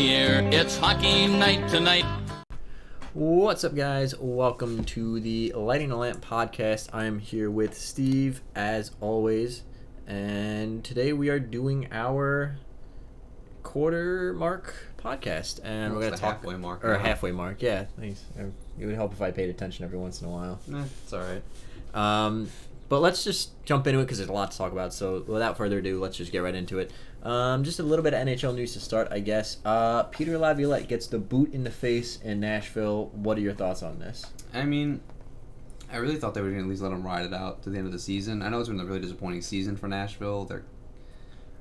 the air. It's hockey night tonight. What's up, guys? Welcome to the Lighting the Lamp podcast. I'm here with Steve, as always, and today we are doing our quarter mark podcast, and we're going to talk halfway mark. halfway mark. Yeah, thanks. It would help if I paid attention every once in a while. It's all right. But let's just jump into it because there's a lot to talk about. So without further ado, let's just get right into it. Just a little bit of NHL news to start, I guess. Peter Laviolette gets the boot in the face in Nashville. What are your thoughts on this? I mean, I really thought they were going to at least let him ride it out to the end of the season. I know it's been a really disappointing season for Nashville.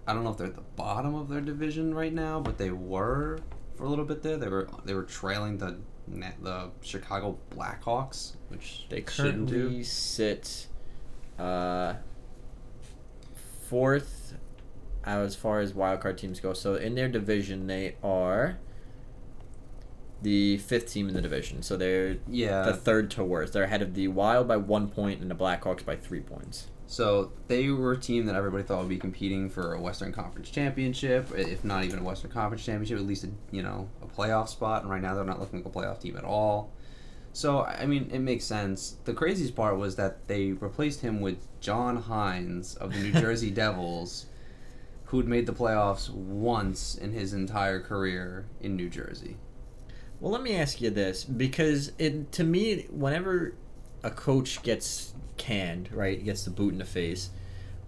I don't know if they're at the bottom of their division right now, but they were for a little bit there. They were trailing the Chicago Blackhawks, which they currently sit fourth as far as wildcard teams go. So in their division, they are the fifth team in the division. So they're the third to worst. They're ahead of the Wild by 1 point and the Blackhawks by 3 points. So they were a team that everybody thought would be competing for a Western Conference championship, if not even a Western Conference championship, at least a playoff spot. And right now they're not looking like a playoff team at all. So, I mean, it makes sense. The craziest part was that they replaced him with John Hines of the New Jersey Devils, who'd made the playoffs once in his entire career in New Jersey. Well, let me ask you this, because to me, whenever a coach gets canned, right, gets the boot in the face,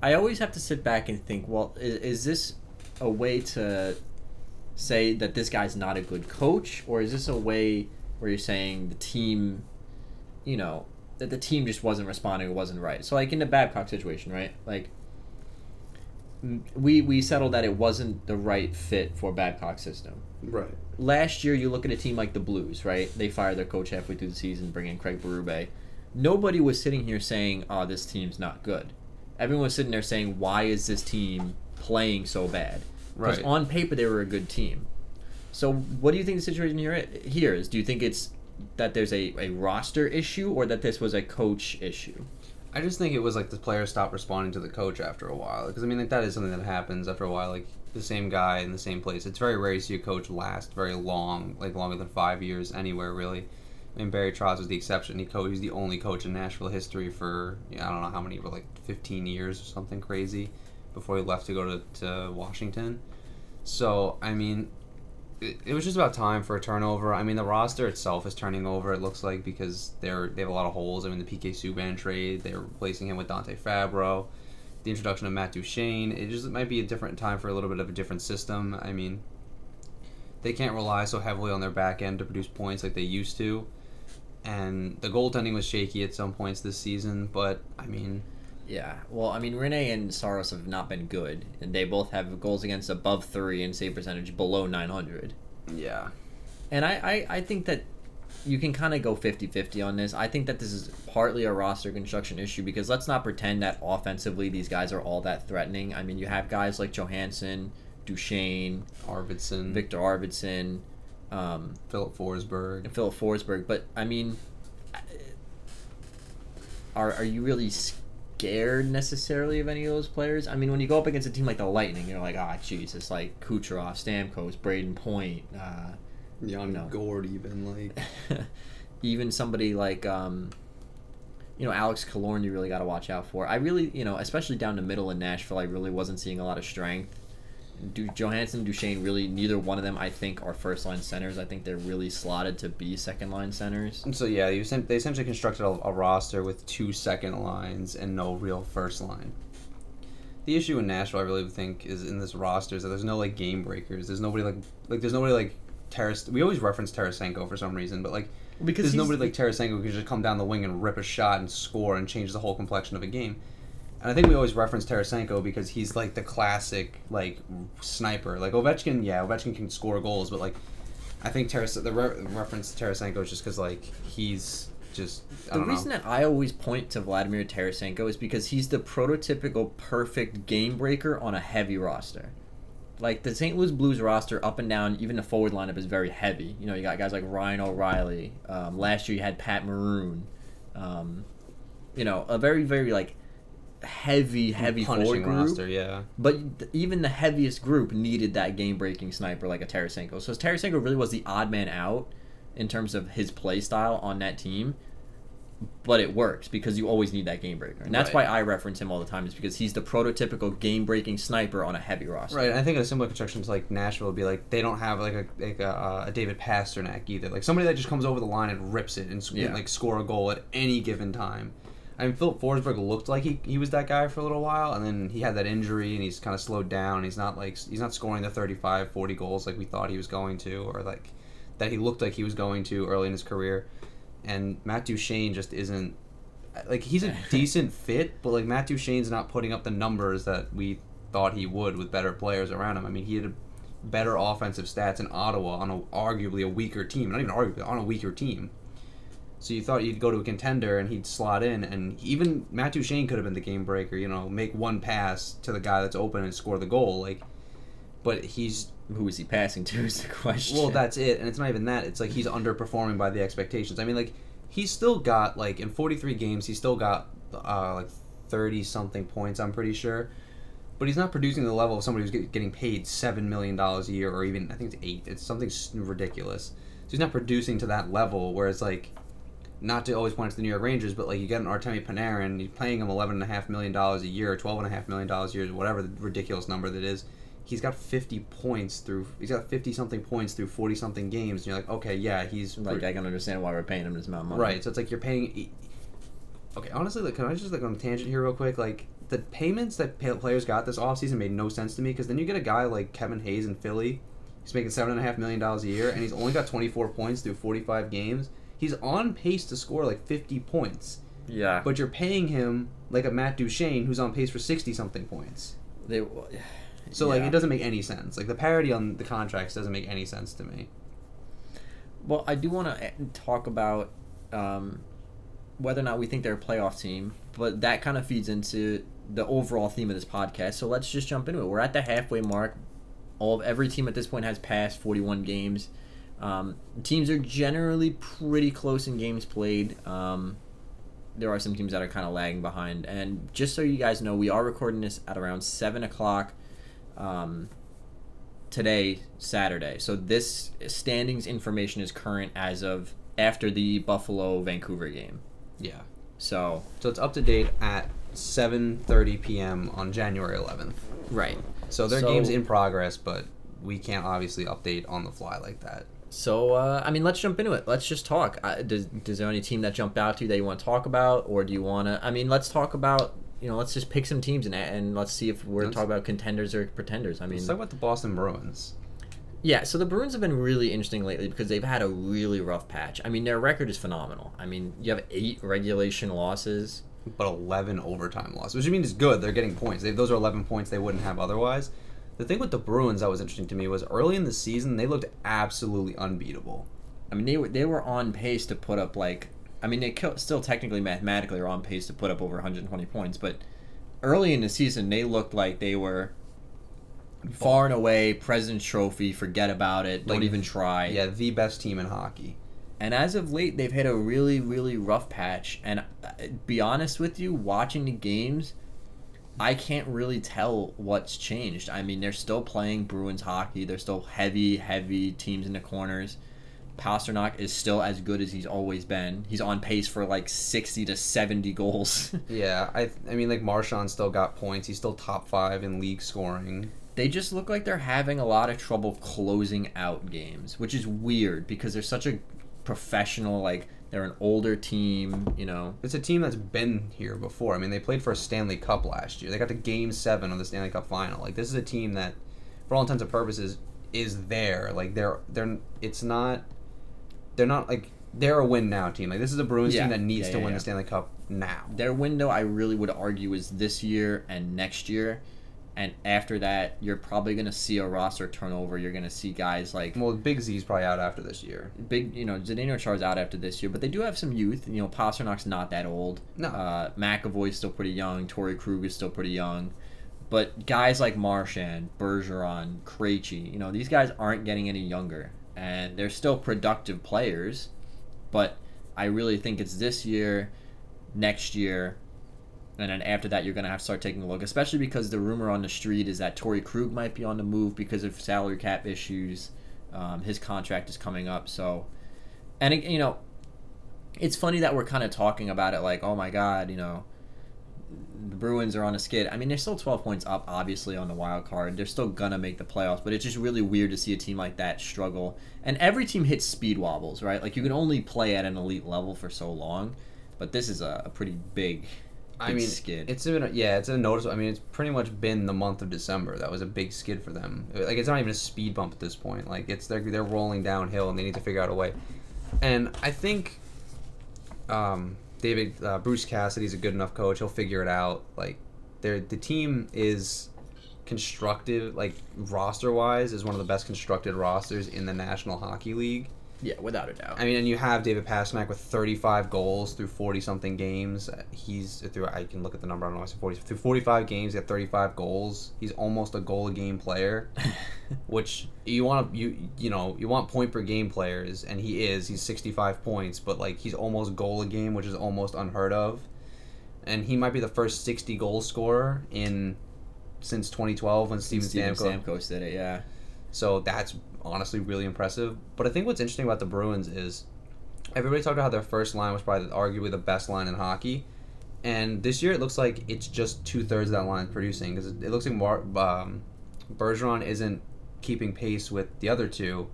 I always have to sit back and think, well, is this a way to say that this guy's not a good coach, or is this a way where you're saying the team, that the team just wasn't responding or wasn't right? So, like, in the Babcock situation, right, like, we settled that it wasn't the right fit for Babcock's system. Right. Last year, you look at a team like the Blues, right? They fired their coach halfway through the season, bring in Craig Berube. Nobody was sitting here saying, oh, this team's not good. Everyone was sitting there saying, why is this team playing so bad? Because on paper, they were a good team. So what do you think the situation here is? Do you think it's that there's a roster issue or that this was a coach issue? I just think it was like the players stopped responding to the coach after a while. Because, I mean, like, that is something that happens after a while. Like, the same guy in the same place. It's very rare to see a coach last very long, like longer than 5 years anywhere, really. I mean, Barry Trotz was the exception. He's the only coach in Nashville history for, I don't know how many, but like 15 years or something crazy before he left to go to Washington. So, I mean, it was just about time for a turnover. I mean, the roster itself is turning over, it looks like, because they have a lot of holes. I mean, the PK Subban trade, they're replacing him with Dante Fabro. The introduction of Matt Duchene, it might be a different time for a little bit of a different system. I mean, they can't rely so heavily on their back end to produce points like they used to. And the goaltending was shaky at some points this season, but, I mean... Yeah, well, I mean, Rene and Saros have not been good, and they both have goals against above 3 and save percentage below 900. Yeah. And I think that you can kind of go 50-50 on this. I think that this is partly a roster construction issue because let's not pretend that offensively these guys are all that threatening. I mean, you have guys like Johansson, Duchene, Arvidsson, Victor Arvidsson, Philip Forsberg. But, I mean, are you really scared necessarily of any of those players? I mean, when you go up against a team like the Lightning, you're like, Jesus, like Kucherov, Stamkos, Braden Point, Gord, even like even somebody like Alex Killorn, you really got to watch out for. I really, especially down the middle in Nashville, I really wasn't seeing a lot of strength. Johansson, Duchene, really neither one of them I think are first line centers. I think they're really slotted to be second line centers. And so yeah, they essentially constructed a roster with 2 second lines and no real first line. The issue in Nashville, I really think, is in this roster is that there's no like game breakers. There's nobody like we always reference Tarasenko for some reason, but because there's nobody like Tarasenko who can just come down the wing and rip a shot and score and change the whole complexion of a game. And I think we always reference Tarasenko because he's like the classic like sniper. Like Ovechkin can score goals, but like I think the reference to Tarasenko is just because like he's just the reason that I always point to Vladimir Tarasenko is because he's the prototypical perfect game breaker on a heavy roster. Like, the St. Louis Blues roster, up and down, even the forward lineup is very heavy. You got guys like Ryan O'Reilly. Last year you had Pat Maroon. A very, very, like, heavy forward punishing group. roster, yeah. But even the heaviest group needed that game-breaking sniper like a Tarasenko. So Tarasenko really was the odd man out in terms of his play style on that team. But it works because you always need that game breaker. And that's Right. why I reference him all the time, is because he's the prototypical game-breaking sniper on a heavy roster. Right, and I think a similar construction to like Nashville would be like they don't have like a David Pasternak either, like somebody that just comes over the line and rips it and Yeah. like score a goal at any given time. I mean, Philip Forsberg looked like he was that guy for a little while, and then he had that injury and he's kind of slowed down. He's not scoring the 35, 40 goals like we thought he was going to, or like that he looked like he was going to early in his career. And Matt Duchene just isn't. Like, he's a decent fit, but like Matt Duchene's not putting up the numbers that we thought he would with better players around him. I mean, he had better offensive stats in Ottawa on arguably a weaker team. Not even arguably, on a weaker team. So you thought you'd go to a contender and he'd slot in, and even Matt Duchene could have been the game breaker. You know, make one pass to the guy that's open and score the goal. Like, but he's. Who is he passing to is the question. Well, that's it, and it's not even that. It's like he's underperforming by the expectations. I mean, like, he's still got, like, in 43 games, he's still got, like, 30-something points, I'm pretty sure. But he's not producing the level of somebody who's getting paid $7 million a year, or even, I think it's 8. It's something ridiculous. So he's not producing to that level, whereas, like, not to always point to the New York Rangers, but, like, you get an Artemi Panarin, you're paying him $11.5 million a year, or $12.5 million a year, whatever the ridiculous number that is. He's got 50 something points through 40 something games, and you're like, okay, yeah, he's like, I can understand why we're paying him this amount of money. Right. So it's like you're paying. Okay, honestly, like, can I just like on a tangent here real quick? Like, the payments that players got this offseason made no sense to me, because then you get a guy like Kevin Hayes in Philly, he's making $7.5 million a year, and he's only got 24 points through 45 games. He's on pace to score like 50 points. Yeah. But you're paying him like a Matt Duchene, who's on pace for 60 something points. So, like, it doesn't make any sense. Like, the parity on the contracts doesn't make any sense to me. Well, I do want to talk about whether or not we think they're a playoff team, but that kind of feeds into the overall theme of this podcast. So let's just jump into it. We're at the halfway mark. Every team at this point has passed 41 games. Teams are generally pretty close in games played. There are some teams that are kind of lagging behind. And just so you guys know, we are recording this at around 7 o'clock today, Saturday. So this standings information is current as of after the Buffalo-Vancouver game. Yeah. So it's up to date at 7:30 p.m. on January 11th. Right. So there are games in progress, but we can't obviously update on the fly like that. So, I mean, let's jump into it. Let's just talk. Does there any team that jumped out to you that you want to talk about? Or do you want to... I mean, let's talk about... let's just pick some teams and let's see if we're talking about contenders or pretenders. I mean, let's talk about the Boston Bruins. Yeah, so the Bruins have been really interesting lately because they've had a really rough patch. I mean, their record is phenomenal. I mean, you have 8 regulation losses. But 11 overtime losses, which means good. They're getting points. Those are 11 points they wouldn't have otherwise. The thing with the Bruins that was interesting to me was early in the season, they looked absolutely unbeatable. I mean, they were on pace to put up, like... I mean, they still technically, mathematically are on pace to put up over 120 points, but early in the season, they looked like they were far and away, President's Trophy, forget about it, don't even try. Yeah, the best team in hockey. And as of late, they've hit a really, really rough patch. And be honest with you, watching the games, I can't really tell what's changed. I mean, they're still playing Bruins hockey. They're still heavy, heavy teams in the corners. Pasternak is still as good as he's always been. He's on pace for like 60 to 70 goals. Yeah, I mean, like, Marchand still got points. He's still top 5 in league scoring. They just look like they're having a lot of trouble closing out games, which is weird because they're such a professional, like, they're an older team, It's a team that's been here before. I mean, they played for a Stanley Cup last year. They got to Game 7 of the Stanley Cup final. Like, this is a team that, for all intents and purposes, is there. Like, they're a win now team. Like, this is a Bruins team that needs to win the Stanley Cup now. Their window, I really would argue, is this year and next year. And after that, you're probably going to see a roster turnover. You're going to see guys like... Well, Big Z's probably out after this year. Zdeno Chara's out after this year. But they do have some youth. Pasternak's not that old. No. McAvoy's still pretty young. Torrey Krug is still pretty young. But guys like Marchand, Bergeron, Krejci, these guys aren't getting any younger. And they're still productive players. But I really think it's this year, next year... And then after that, you're going to have to start taking a look, especially because the rumor on the street is that Torrey Krug might be on the move because of salary cap issues. His contract is coming up. So, and, it's funny that we're kind of talking about it like, oh, my God, the Bruins are on a skid. I mean, they're still 12 points up, obviously, on the wild card. They're still going to make the playoffs, but it's just really weird to see a team like that struggle. And every team hits speed wobbles, right? Like, you can only play at an elite level for so long, but this is a pretty big skid. It's a noticeable. I mean, it's pretty much been the month of December. That was a big skid for them. Like, it's not even a speed bump at this point. Like, they're rolling downhill, and they need to figure out a way. And I think Bruce Cassidy's a good enough coach. He'll figure it out. Like, the team is constructed, like, roster-wise, is one of the best constructed rosters in the National Hockey League. Yeah, without a doubt. I mean, and you have David Pastrnak with 35 goals through 40-something games. I can look at the number, I don't know, through 45 games, he had 35 goals. He's almost a goal-a-game player, which you want point-per-game players, and he's 65 points, but, like, he's almost goal-a-game, which is almost unheard of. And he might be the first 60-goal scorer since 2012 when Steven Stamkos did it, yeah. So that's honestly really impressive. But I think what's interesting about the Bruins is everybody talked about how their first line was probably arguably the best line in hockey. And this year it looks like it's just 2/3 of that line producing because it looks like Bergeron isn't keeping pace with the other two,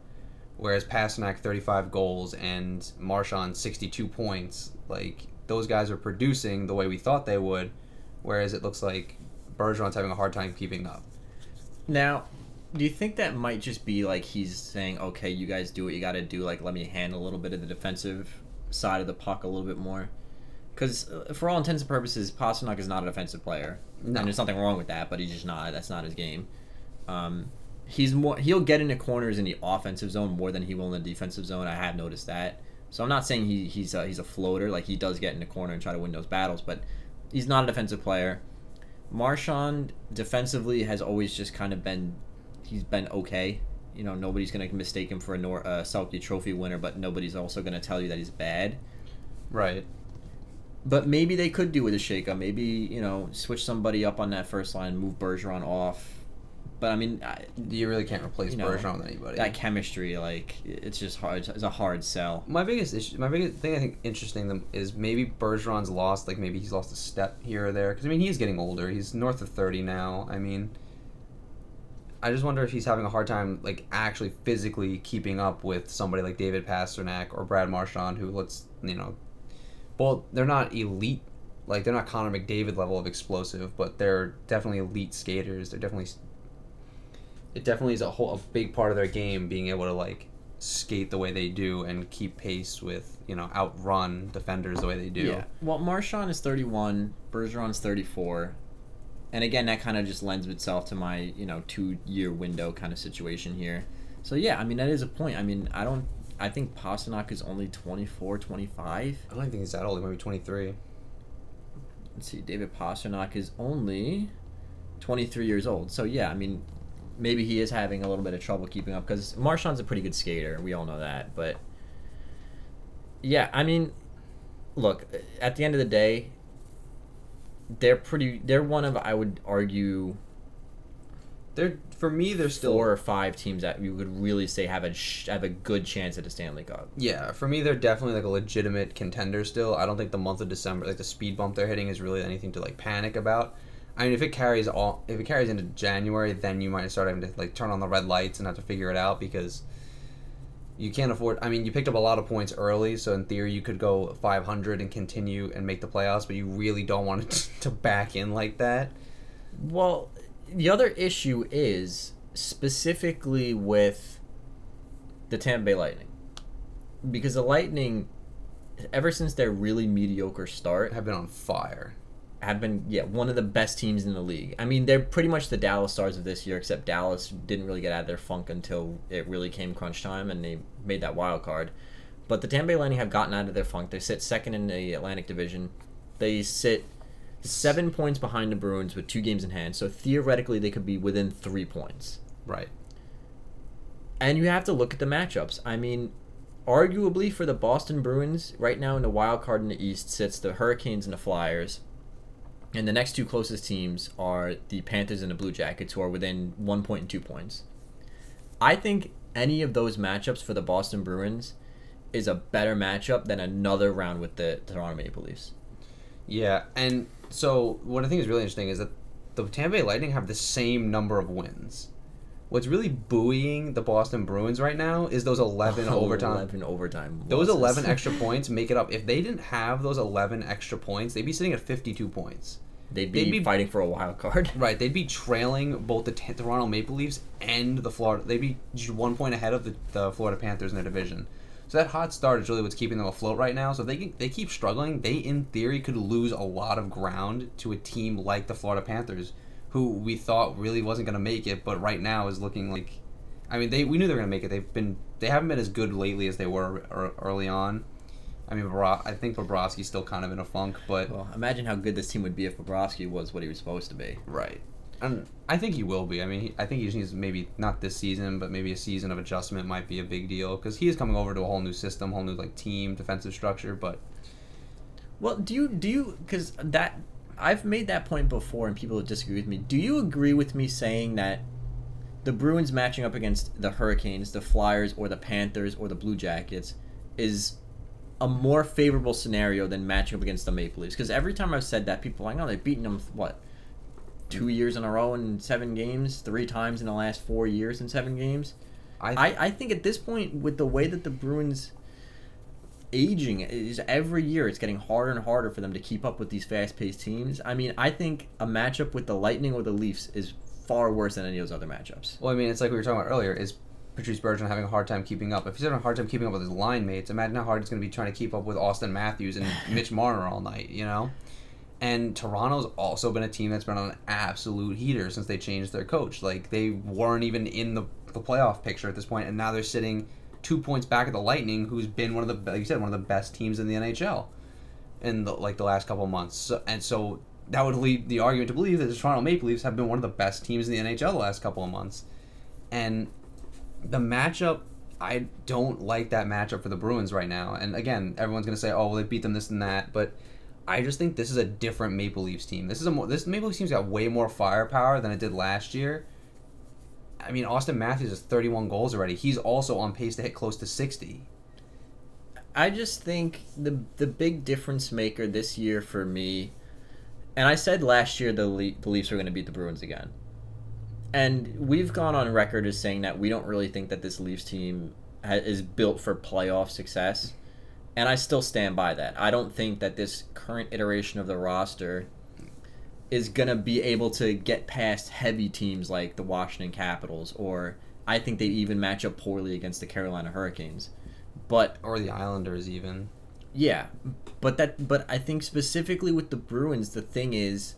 whereas Pastrnak 35 goals and Marchand 62 points. Like, those guys are producing the way we thought they would, whereas it looks like Bergeron's having a hard time keeping up. Now, do you think that might just be like he's saying, okay, you guys do what you got to do, like let me handle a little bit of the defensive side of the puck a little bit more? Because for all intents and purposes, Pastrnak is not a defensive player. No. And there's nothing wrong with that, but he's just not. That's not his game. He'll get into corners in the offensive zone more than he will in the defensive zone. I have noticed that. So I'm not saying he's a floater. Like, he does get in the corner and try to win those battles, but he's not a defensive player. Marchand defensively has always just kind of been okay. Nobody's going to mistake him for a Selke Trophy winner, but nobody's also going to tell you that he's bad. Right. But maybe they could do with a shakeup. Maybe, switch somebody up on that first line, move Bergeron off. But, I mean, you really can't replace Bergeron with anybody. That chemistry, like, it's just hard. It's a hard sell. My biggest thing I think interesting is maybe Bergeron's lost, like, maybe he's lost a step here or there. Because, I mean, he's getting older. He's north of 30 now. I mean, I just wonder if he's having a hard time, like, actually physically keeping up with somebody like David Pastrnak or Brad Marchand, who, well, they're not elite. Like, they're not Connor McDavid level of explosive, but they're definitely elite skaters. It definitely is a big part of their game, being able to, like, skate the way they do and keep pace with, outrun defenders the way they do. Yeah. Well, Marchand is 31, Bergeron's 34. And again, that kind of just lends itself to my, 2-year window kind of situation here. So, yeah, I mean, that is a point. I mean, I think Pastrnak is only 24, 25. I don't think he's that old. He might be 23. Let's see. David Pastrnak is only 23 years old. So, yeah, I mean, maybe he is having a little bit of trouble keeping up because Marchand's a pretty good skater. We all know that. But, yeah, I mean, look, at the end of the day, they're one of, I would argue, they're still 4 or 5 teams that you would really say have a good chance at the Stanley Cup. Yeah, for me, they're definitely like a legitimate contender still. I don't think the month of December, like the speed bump they're hitting, is really anything to like panic about. I mean, if it carries into January, then you might start having to like turn on the red lights and have to figure it out because you can't afford. I mean, you picked up a lot of points early, so in theory you could go 500 and continue and make the playoffs, but you really don't want it to back in like that. Well, the other issue is specifically with the Tampa Bay Lightning, because the Lightning, ever since their really mediocre start, have been on fire. Have been one of the best teams in the league. I mean, they're pretty much the Dallas Stars of this year, except Dallas didn't really get out of their funk until it really came crunch time and they made that wild card. But the Tampa Bay Lightning have gotten out of their funk. They sit second in the Atlantic Division. They sit 7 points behind the Bruins with 2 games in hand, so theoretically they could be within 3 points. Right. And you have to look at the matchups. I mean, arguably for the Boston Bruins, right now in the wild card in the East sits the Hurricanes and the Flyers. And the next two closest teams are the Panthers and the Blue Jackets, who are within 1 point and 2 points. I think any of those matchups for the Boston Bruins is a better matchup than another round with the Toronto Maple Leafs. Yeah, and so what I think is really interesting is that the Tampa Bay Lightning have the same number of wins. What's really buoying the Boston Bruins right now is those 11 overtime. 11 overtime. Those losses. 11 extra points make it up. If they didn't have those 11 extra points, they'd be sitting at 52 points. They'd be fighting for a wild card. Right, they'd be trailing both the Toronto Maple Leafs and the Florida. They'd be 1 point ahead of the Florida Panthers in their division. So that hot start is really what's keeping them afloat right now. So if they keep struggling, they in theory could lose a lot of ground to a team like the Florida Panthers, who we thought really wasn't going to make it, but right now is looking like. I mean, we knew they were going to make it. They haven't been as good lately as they were early on. I mean, I think Bobrovsky's still kind of in a funk, but Well, imagine how good this team would be if Bobrovsky was what he was supposed to be. right. And I think he will be. I mean, I think he just needs maybe not this season, but maybe a season of adjustment might be a big deal because he is coming over to a whole new system, whole new team, defensive structure. But Well, do you because that I've made that point before and people disagree with me. Do you agree with me saying that the Bruins matching up against the Hurricanes, the Flyers, or the Panthers, or the Blue Jackets is a more favorable scenario than matching up against the Maple Leafs? Because every time I've said that, people are like, oh, they've beaten them, 2 years in a row in 7 games, 3 times in the last 4 years in 7 games. I think at this point, with the way that the Bruins aging is every year, it's getting harder and harder for them to keep up with these fast-paced teams. I mean, I think a matchup with the Lightning or the Leafs is far worse than any of those other matchups. well, I mean, it's like we were talking about earlier. Is Patrice Bergeron having a hard time keeping up? If he's having a hard time keeping up with his line mates, imagine how hard it's going to be trying to keep up with Austin Matthews and Mitch Marner all night. You know. And Toronto's also been a team that's been on an absolute heater since they changed their coach. Like, they weren't even in the playoff picture at this point, and now they're sitting 2 points back at the Lightning, who's been one of the, like you said, one of the best teams in the NHL in the last couple of months. So that would lead the argument to believe that the Toronto Maple Leafs have been one of the best teams in the NHL the last couple of months. And the matchup, I don't like that matchup for the Bruins right now. And again, everyone's going to say, oh, well, they beat them this and that, but I just think this is a different Maple Leafs team. This Maple Leafs team's got way more firepower than it did last year. I mean, Austin Matthews has 31 goals already. He's also on pace to hit close to 60. I just think the big difference maker this year for me, and I said last year the Leafs are going to beat the Bruins again. And we've gone on record as saying that we don't really think that this Leafs team is built for playoff success. And I still stand by that. I don't think that this current iteration of the roster is going to be able to get past heavy teams like the Washington Capitals, or I think they even match up poorly against the Carolina Hurricanes. But Or the Islanders even. yeah, but I think specifically with the Bruins, the thing is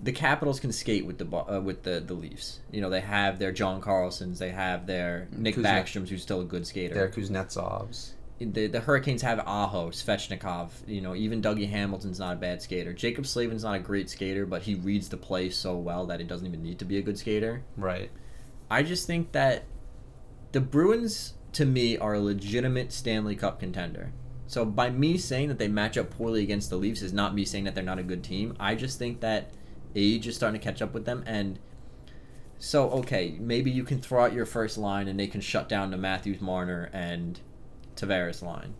the Capitals can skate with the Leafs. You know, they have their John Carlsons, they have their Nick Backstroms, who's still a good skater. Their Kuznetsovs. The Hurricanes have Aho, Svechnikov, you know, even Dougie Hamilton's not a bad skater. Jacob Slavin's not a great skater, but he reads the play so well that he doesn't even need to be a good skater. Right. I just think that the Bruins, to me, are a legitimate Stanley Cup contender. So by me saying that they match up poorly against the Leafs is not me saying that they're not a good team. I just think that age is starting to catch up with them, and so, okay, maybe you can throw out your first line and they can shut down the Matthews, Marner, and Tavares line.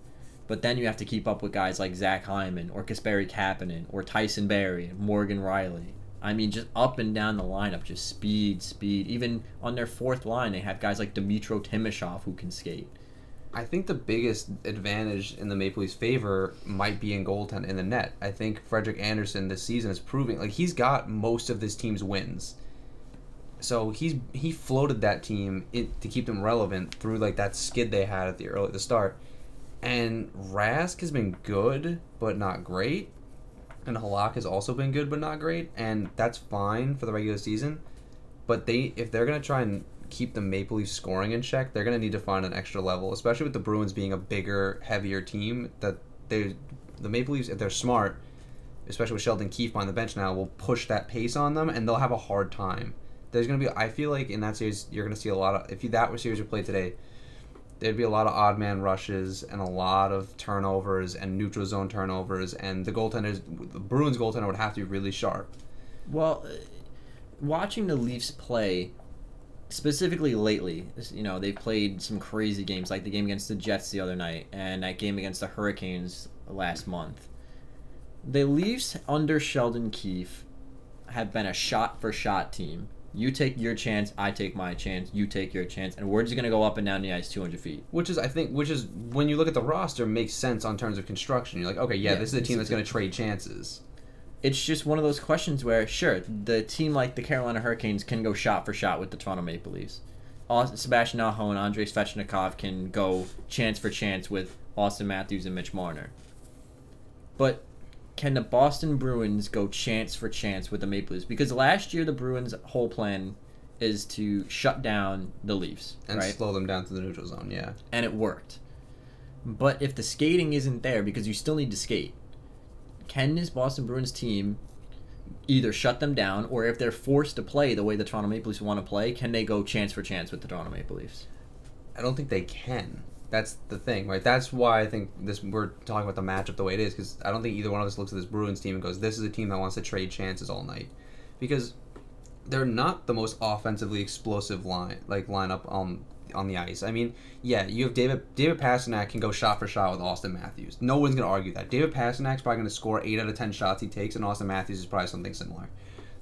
But then you have to keep up with guys like Zach Hyman or Kasperi Kapanen or Tyson Barrie and Morgan Riley. I mean, just up and down the lineup, just speed. Even on their fourth line, they have guys like Dmytro Timashov who can skate. I think the biggest advantage in the Maple Leafs' favor might be in goaltending in the net. I think Frederik Andersen this season is proving like he's got most of this team's wins. So he floated that team to keep them relevant through like that skid they had at the start. And Rask has been good but not great, and Halak has also been good but not great, and that's fine for the regular season. But if they're gonna try and keep the Maple Leafs scoring in check, they're gonna need to find an extra level, especially with the Bruins being a bigger, heavier team. That the Maple Leafs, if they're smart, especially with Sheldon Keefe on the bench now, will push that pace on them, and they'll have a hard time. There's going to be, I feel like in that series, you're going to see a lot of, if that series were played today, there'd be a lot of odd man rushes and a lot of turnovers and neutral zone turnovers, and the Bruins goaltender would have to be really sharp. Well, watching the Leafs play, specifically lately, they've played some crazy games, like the game against the Jets the other night and that game against the Hurricanes last month. The Leafs under Sheldon Keefe have been a shot-for-shot team. You take your chance, I take my chance, you take your chance, and we're just going to go up and down the ice 200 feet. Which is, when you look at the roster, makes sense on terms of construction. You're like, okay, yeah, this is a team that's going to trade chances. It's just one of those questions where, sure, the team like the Carolina Hurricanes can go shot for shot with the Toronto Maple Leafs. Sebastian Aho and Andrei Svechnikov can go chance for chance with Austin Matthews and Mitch Marner. But can the Boston Bruins go chance for chance with the Maple Leafs? Because last year the Bruins' whole plan is to shut down the Leafs. And right? slow them down to the neutral zone, yeah. And it worked. But if the skating isn't there, because you still need to skate, can this Boston Bruins team either shut them down, or if they're forced to play the way the Toronto Maple Leafs want to play, can they go chance for chance with the Toronto Maple Leafs? I don't think they can. That's the thing, right? That's why I think we're talking about the matchup the way it is, because I don't think either one of us looks at this Bruins team and goes, this is a team that wants to trade chances all night. Because they're not the most offensively explosive lineup on the ice. I mean, yeah, you have David Pastrnak can go shot for shot with Austin Matthews. No one's going to argue that. David Pasternak's probably going to score 8 out of 10 shots he takes, and Austin Matthews is probably something similar.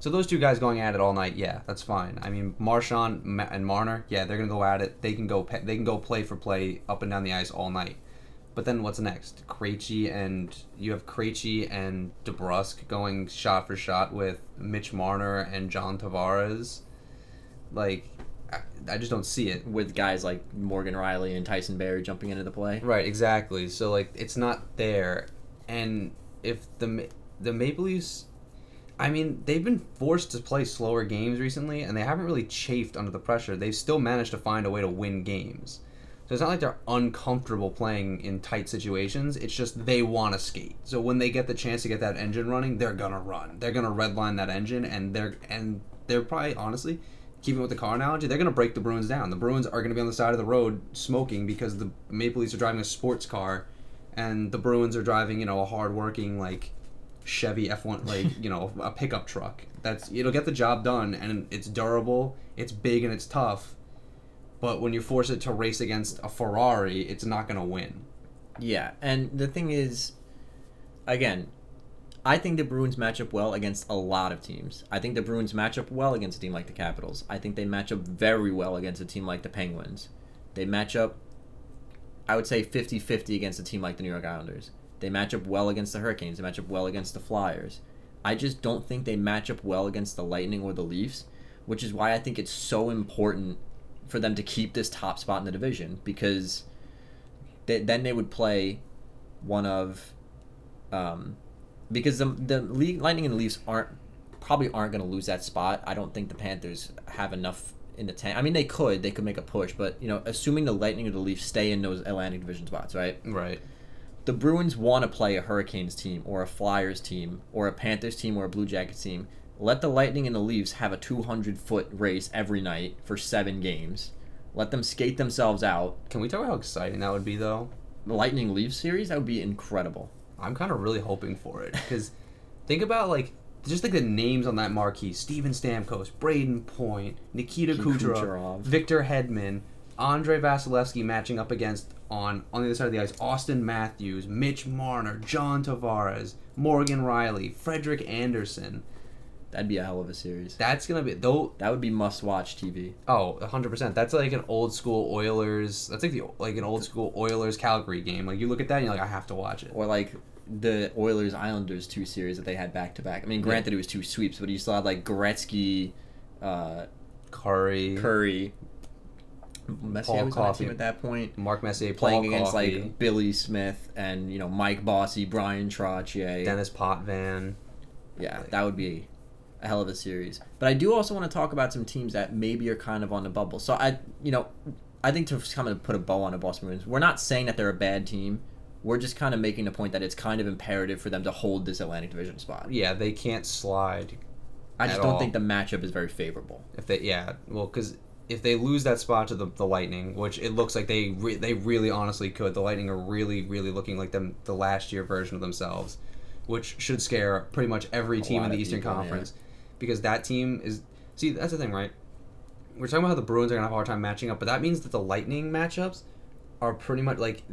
So those two guys going at it all night, yeah, that's fine. I mean, Marchand and Marner, yeah, they're gonna go at it. They can go play for play up and down the ice all night. But then what's next? Krejci and DeBrusk going shot for shot with Mitch Marner and John Tavares. Like, I just don't see it. With guys like Morgan Riley and Tyson Barrie jumping into the play. Right, exactly. So like, it's not there. And if the Maple Leafs, I mean, they've been forced to play slower games recently, and they haven't really chafed under the pressure. They've still managed to find a way to win games. So it's not like they're uncomfortable playing in tight situations. It's just they want to skate. So when they get the chance to get that engine running, they're going to run. They're going to redline that engine, and they're probably, honestly, keeping with the car analogy, they're going to break the Bruins down. The Bruins are going to be on the side of the road smoking because the Maple Leafs are driving a sports car, and the Bruins are driving, a hard-working, Chevy F1, a pickup truck. It'll get the job done, and it's durable, it's big, and it's tough. But when you force it to race against a Ferrari, it's not going to win. Yeah, and the thing is, again, I think the Bruins match up well against a lot of teams. I think the Bruins match up well against a team like the Capitals. I think they match up very well against a team like the Penguins. They match up, I would say, 50-50 against a team like the New York Islanders. They match up well against the Hurricanes. They match up well against the Flyers. I just don't think they match up well against the Lightning or the Leafs, which is why I think it's so important for them to keep this top spot in the division, because then they would play one of... because the league, Lightning and the Leafs probably aren't going to lose that spot. I don't think the Panthers have enough in the tank. I mean, they could make a push, but assuming the Lightning or the Leafs stay in those Atlantic Division spots, right? Right. The Bruins want to play a Hurricanes team or a Flyers team or a Panthers team or a Blue Jackets team. Let the Lightning and the Leafs have a 200-foot race every night for 7 games. Let them skate themselves out. Can we talk about how exciting that would be, though? The Lightning Leafs series, that would be incredible. I'm kind of really hoping for it, because think about just the names on that marquee: Steven Stamkos, Braden Point, Nikita Kucherov, Victor Hedman, Andrei Vasilevsky matching up against on the other side of the ice: Austin Matthews, Mitch Marner, John Tavares, Morgan Riley, Frederick Anderson. That'd be a hell of a series. That's gonna be that would be must-watch TV. Oh, 100%. That's like an old school Oilers. That's like an old school Oilers Calgary game. Like, you look at that and you're like, I have to watch it. Or like the Oilers Islanders 2 series that they had back to back. I mean, granted it was 2 sweeps, but you still had Gretzky, Curry, Messier was on that team at that point. Mark Messier, playing Paul against Coffey, Billy Smith and Mike Bossy, Brian Trottier, Dennis Potvin. Yeah, that would be a hell of a series. But I do also want to talk about some teams that maybe are kind of on the bubble. So I think to kind of put a bow on the Boston Bruins, we're not saying that they're a bad team. We're just kind of making the point that it's kind of imperative for them to hold this Atlantic Division spot. Yeah, they can't slide. I just don't think the matchup is very favorable. Because if they lose that spot to the Lightning, which it looks like they really honestly could, the Lightning are really, really looking like the last year version of themselves, which should scare pretty much every team in the Eastern Conference. Yeah. Because that team is... See, that's the thing, right? We're talking about how the Bruins are going to have a hard time matching up, but that means that the Lightning matchups are pretty much like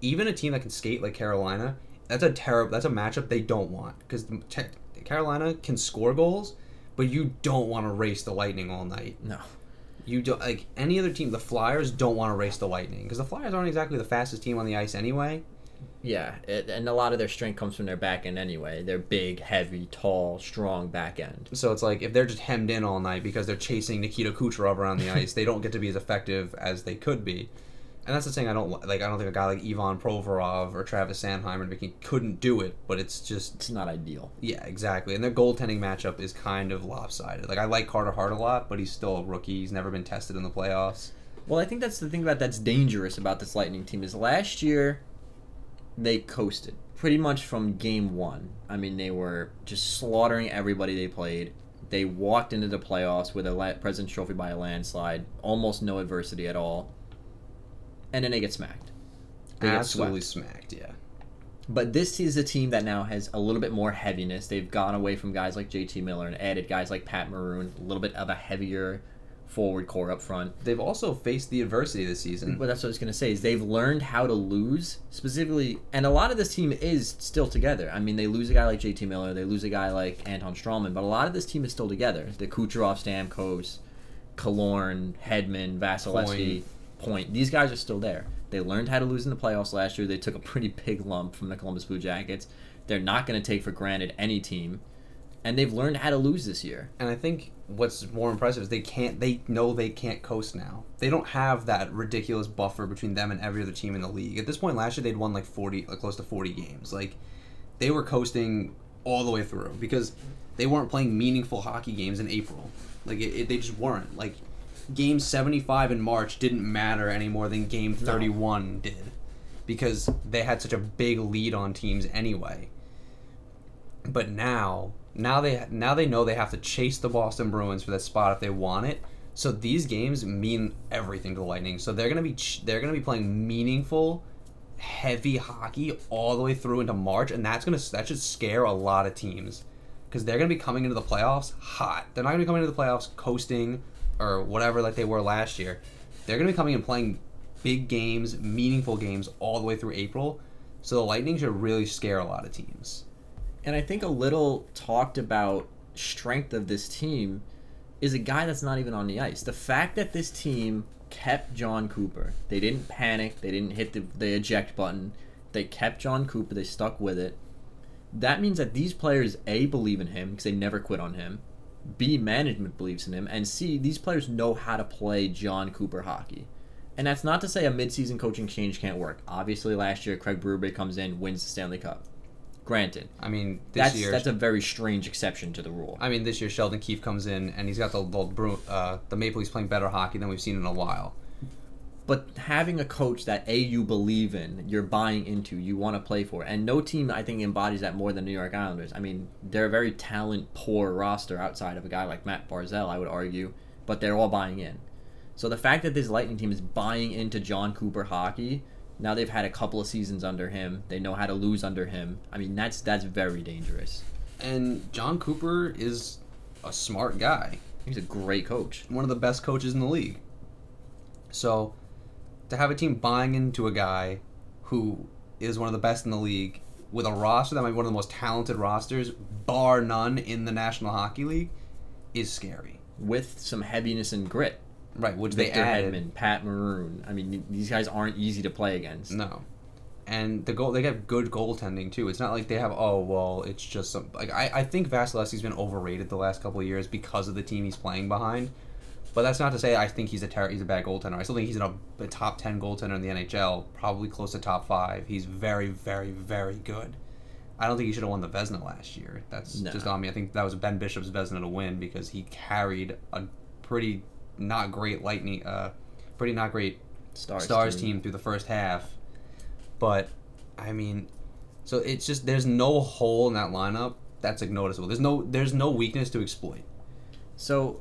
even a team that can skate like Carolina, that's a matchup they don't want, because Carolina can score goals, but you don't want to race the Lightning all night. No. You don't, like any other team. The Flyers don't want to race the Lightning because the Flyers aren't exactly the fastest team on the ice anyway. Yeah, and a lot of their strength comes from their back end anyway. They're big, heavy, tall, strong back end. So it's like if they're just hemmed in all night because they're chasing Nikita Kucherov around the ice, they don't get to be as effective as they could be. And that's the thing I don't like. I don't think a guy like Ivan Provorov or Travis Sanheimer couldn't do it, but it's not ideal. Yeah, exactly. And their goaltending matchup is kind of lopsided. Like I like Carter Hart a lot, but he's still a rookie. He's never been tested in the playoffs. Well, I think that's the thing that's dangerous about this Lightning team is last year they coasted pretty much from game one. I mean, they were just slaughtering everybody they played. They walked into the playoffs with a President's Trophy by a landslide, almost no adversity at all. And then they get smacked. They absolutely smacked, yeah. But this is a team that now has a little bit more heaviness. They've gone away from guys like JT Miller and added guys like Pat Maroon, a little bit of a heavier forward core up front. They've also faced the adversity this season. But that's what I was going to say, is they've learned how to lose, specifically, and a lot of this team is still together. I mean, they lose a guy like JT Miller, they lose a guy like Anton Strawman, but a lot of this team is still together. The Kucherov, Stamkos, Killorn, Hedman, Vasilevsky, Point. These guys are still there. They learned how to lose in the playoffs last year. They took a pretty big lump from the Columbus Blue Jackets. They're not going to take for granted any team, and they've learned how to lose this year. And I think what's more impressive is they know they can't coast now. They don't have that ridiculous buffer between them and every other team in the league. At this point last year, they'd won like close to 40 games. Like they were coasting all the way through because they weren't playing meaningful hockey games in April. Like they just weren't. Like Game 75 in March didn't matter any more than Game 31 did because they had such a big lead on teams anyway. But now they know they have to chase the Boston Bruins for that spot if they want it. So these games mean everything to the Lightning. So they're gonna be playing meaningful, heavy hockey all the way through into March, and that should scare a lot of teams because they're gonna be coming into the playoffs hot. They're not gonna be coming into the playoffs coasting or whatever like they were last year. They're going to be coming and playing big games, meaningful games all the way through April. So the Lightning should really scare a lot of teams. And I think a little talked about strength of this team is a guy that's not even on the ice. The fact that this team kept John Cooper. They didn't panic. They didn't hit the eject button. They kept John Cooper. They stuck with it. That means that these players, A, believe in him because they never quit on him. B, management believes in him, and C, these players know how to play John Cooper hockey. And that's not to say a midseason coaching change can't work. Obviously, last year, Craig Berube comes in, wins the Stanley Cup. Granted. I mean, that's a very strange exception to the rule. I mean, this year, Sheldon Keefe comes in, and he's got the Maple Leafs playing better hockey than we've seen in a while. But having a coach that, A, you believe in, you're buying into, you want to play for, and no team, I think, embodies that more than New York Islanders. I mean, they're a very talent-poor roster outside of a guy like Matt Barzal, I would argue, but they're all buying in. So the fact that this Lightning team is buying into John Cooper hockey, now they've had a couple of seasons under him, they know how to lose under him. I mean, that's very dangerous. And John Cooper is a smart guy. He's a great coach. One of the best coaches in the league. So to have a team buying into a guy who is one of the best in the league with a roster that might be one of the most talented rosters, bar none, in the National Hockey League, is scary. With some heaviness and grit. Right, which Victor they added. Hedman, Pat Maroon. I mean, these guys aren't easy to play against. No. And they have good goaltending, too. It's not like they have, it's just some... Like, I think Vasilevsky's been overrated the last couple of years because of the team he's playing behind. But that's not to say I think he's a bad goaltender. I still think he's a top 10 goaltender in the NHL, probably close to top 5. He's very, very, very good. I don't think he should have won the Vezina last year. That's just on me. I think that was Ben Bishop's Vezina to win because he carried a pretty not great Stars team through the first half. But, I mean, so it's just there's no hole in that lineup that's like noticeable. There's no weakness to exploit. So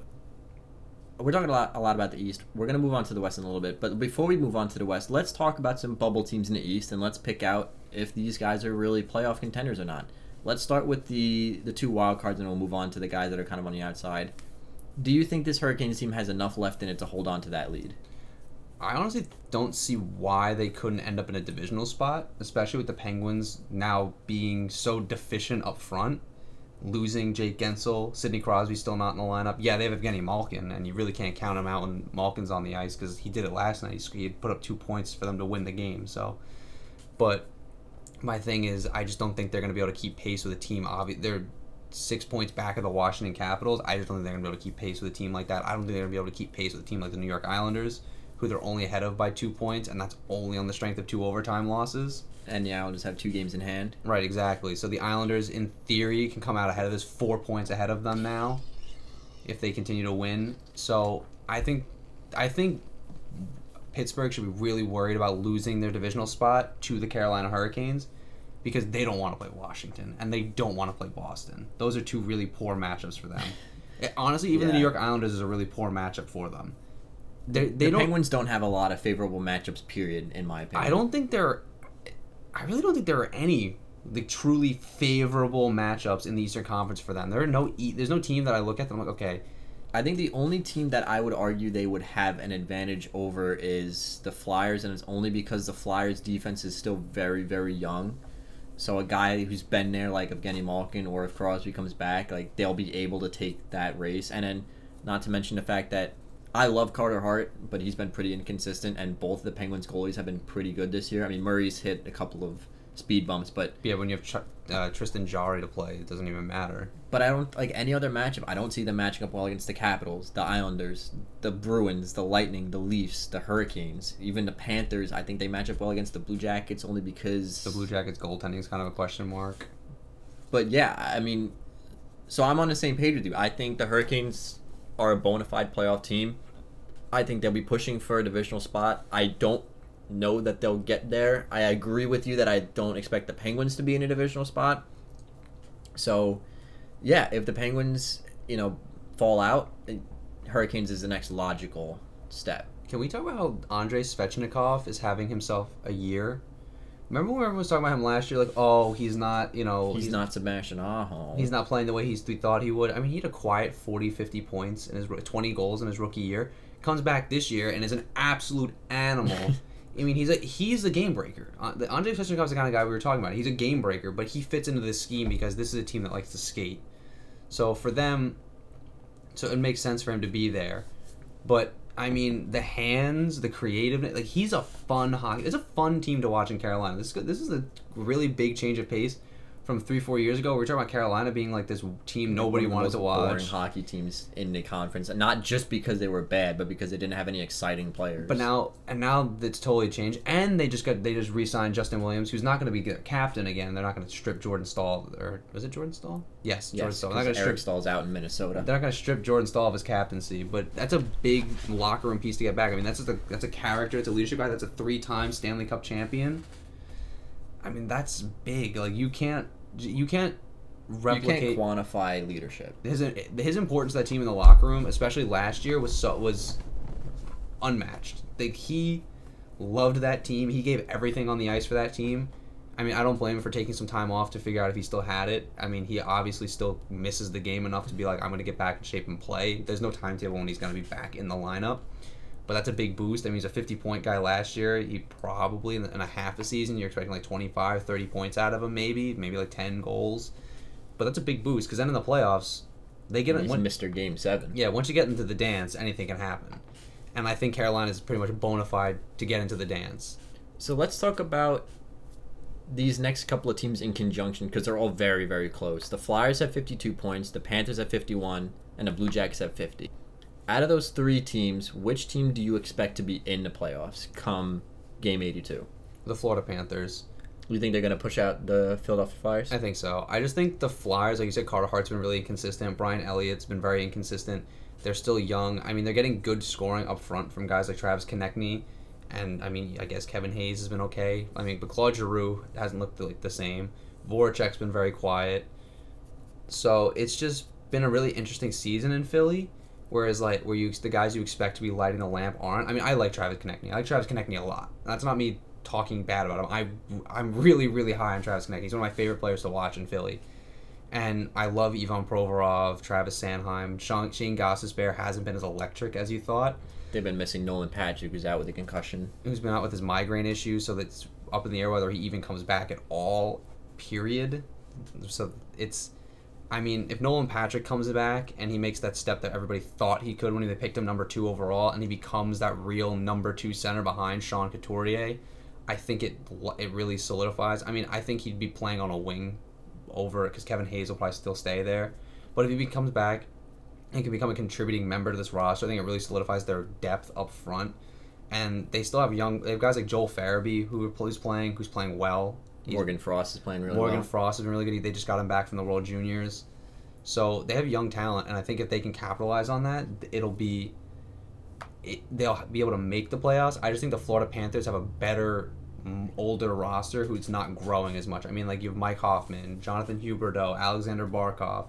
we're talking a lot about the East. We're going to move on to the West in a little bit. But before we move on to the West, let's talk about some bubble teams in the East, and let's pick out if these guys are really playoff contenders or not. Let's start with the two wild cards, and we'll move on to the guys that are kind of on the outside. Do you think this Hurricanes team has enough left in it to hold on to that lead? I honestly don't see why they couldn't end up in a divisional spot, especially with the Penguins now being so deficient up front. Losing Jake Gensel, Sidney Crosby still not in the lineup. Yeah, they have Evgeny Malkin, and you really can't count him out when Malkin's on the ice because he did it last night. He had put up 2 points for them to win the game. So, but my thing is, I just don't think they're going to be able to keep pace with a team. They're 6 points back of the Washington Capitals. I just don't think they're going to be able to keep pace with a team like that. I don't think they're going to be able to keep pace with a team like the New York Islanders, who they're only ahead of by 2 points, and that's only on the strength of 2 overtime losses. And the Islanders have 2 games in hand. Right, exactly. So the Islanders, in theory, can come out ahead of this, 4 points ahead of them now, if they continue to win. So I think Pittsburgh should be really worried about losing their divisional spot to the Carolina Hurricanes because they don't want to play Washington and they don't want to play Boston. Those are 2 really poor matchups for them. Honestly, even the New York Islanders is a really poor matchup for them. The Penguins don't have a lot of favorable matchups, period, in my opinion. I really don't think there are any truly favorable matchups in the Eastern Conference for them. There's no team that I look at that I'm like, okay. I think the only team that I would argue they would have an advantage over is the Flyers, and it's only because the Flyers' defense is still very, very young. So a guy who's been there, like Evgeny Malkin, or if Crosby comes back, like they'll be able to take that race. And then, not to mention the fact that I love Carter Hart, but he's been pretty inconsistent, and both the Penguins goalies have been pretty good this year. I mean, Murray's hit a couple of speed bumps, but yeah, when you have Tristan Jarry to play, it doesn't even matter. But I don't like any other matchup. I don't see them matching up well against the Capitals, the Islanders, the Bruins, the Lightning, the Leafs, the Hurricanes, even the Panthers. I think they match up well against the Blue Jackets only because the Blue Jackets goaltending is kind of a question mark. But yeah, I mean, so I'm on the same page with you. I think the Hurricanes are a bona fide playoff team. I think they'll be pushing for a divisional spot. I don't know that they'll get there. I agree with you that I don't expect the Penguins to be in a divisional spot. So, yeah, if the Penguins, fall out, Hurricanes is the next logical step. Can we talk about how Andrei Svechnikov is having himself a year? Remember when everyone was talking about him last year? Like, oh, he's not, He's not Sebastian Aho. He's not playing the way he thought he would. I mean, he had a quiet 40, 50 points in his 20 goals in his rookie year. Comes back this year and is an absolute animal. I mean, he's a game breaker. Andrei Svechnikov is the kind of guy we were talking about. He's a game breaker, but he fits into this scheme because this is a team that likes to skate. So for them, it makes sense for him to be there. But I mean, the hands, the creativeness, like he's a fun hockey. It's a fun team to watch in Carolina. This is a really big change of pace from 3-4 years ago. We were talking about Carolina being like this team nobody wanted to watch. Boring hockey teams in the conference, and not just because they were bad, but because they didn't have any exciting players. But now it's totally changed, and they just re-signed Justin Williams, who's not going to be captain again. They're not going to strip Jordan Staal, or was it Jordan Staal? Yes, Jordan Staal. Eric Stahl's out in Minnesota. They're not going to strip Jordan Staal of his captaincy, but that's a big locker room piece to get back. I mean, that's a character, it's a leadership guy. That's a 3-time Stanley Cup champion. I mean, that's big. Like you can't replicate. You can't quantify leadership. His importance to that team in the locker room, especially last year, was unmatched. Like he loved that team. He gave everything on the ice for that team. I mean, I don't blame him for taking some time off to figure out if he still had it. I mean, he obviously still misses the game enough to be like, I'm going to get back in shape and play. There's no timetable when he's going to be back in the lineup. But that's a big boost. I mean, he's a 50-point guy last year. He probably, in a half a season, you're expecting like 25, 30 points out of him, maybe like 10 goals. But that's a big boost, because then in the playoffs, they get... He's Mr. Game 7. Yeah, once you get into the dance, anything can happen. And I think Carolina is pretty much bona fide to get into the dance. So let's talk about these next couple of teams in conjunction, because they're all very, very close. The Flyers have 52 points, the Panthers have 51, and the Blue Jackets have 50. Out of those 3 teams, which team do you expect to be in the playoffs come Game 82? The Florida Panthers. You think they're going to push out the Philadelphia Flyers? I think so. I just think the Flyers, like you said, Carter Hart's been really inconsistent. Brian Elliott's been very inconsistent. They're still young. I mean, they're getting good scoring up front from guys like Travis Konechny. And, I mean, I guess Kevin Hayes has been okay. I mean, but Claude Giroux hasn't looked like the same. Voracek's been very quiet. So it's just been a really interesting season in Philly. Whereas like the guys you expect to be lighting the lamp aren't. I mean, I like Travis Konechny. I like Travis Konechny a lot. That's not me talking bad about him. I'm really, really high on Travis Konechny. He's one of my favorite players to watch in Philly. And I love Ivan Provorov, Travis Sanheim. Shane Gostisbehere hasn't been as electric as you thought. They've been missing Nolan Patrick, who's out with a concussion. Who's been out with his migraine issues, so that's up in the air whether he even comes back at all, period. So it's... I mean, if Nolan Patrick comes back and he makes that step that everybody thought he could when they picked him number 2 overall, and he becomes that real number 2 center behind Sean Couturier, I think it really solidifies. I mean, I think he'd be playing on a wing over it because Kevin Hayes will probably still stay there. But if he comes back and can become a contributing member to this roster, I think it really solidifies their depth up front. And they still have they have guys like Joel Farabee who's playing well. Morgan Frost is playing really well. Morgan Frost has been really good. They just got him back from the World Juniors. So they have young talent, and I think if they can capitalize on that, they'll be able to make the playoffs. I just think the Florida Panthers have a better, older roster who's not growing as much. I mean, like you have Mike Hoffman, Jonathan Huberdeau, Alexander Barkov,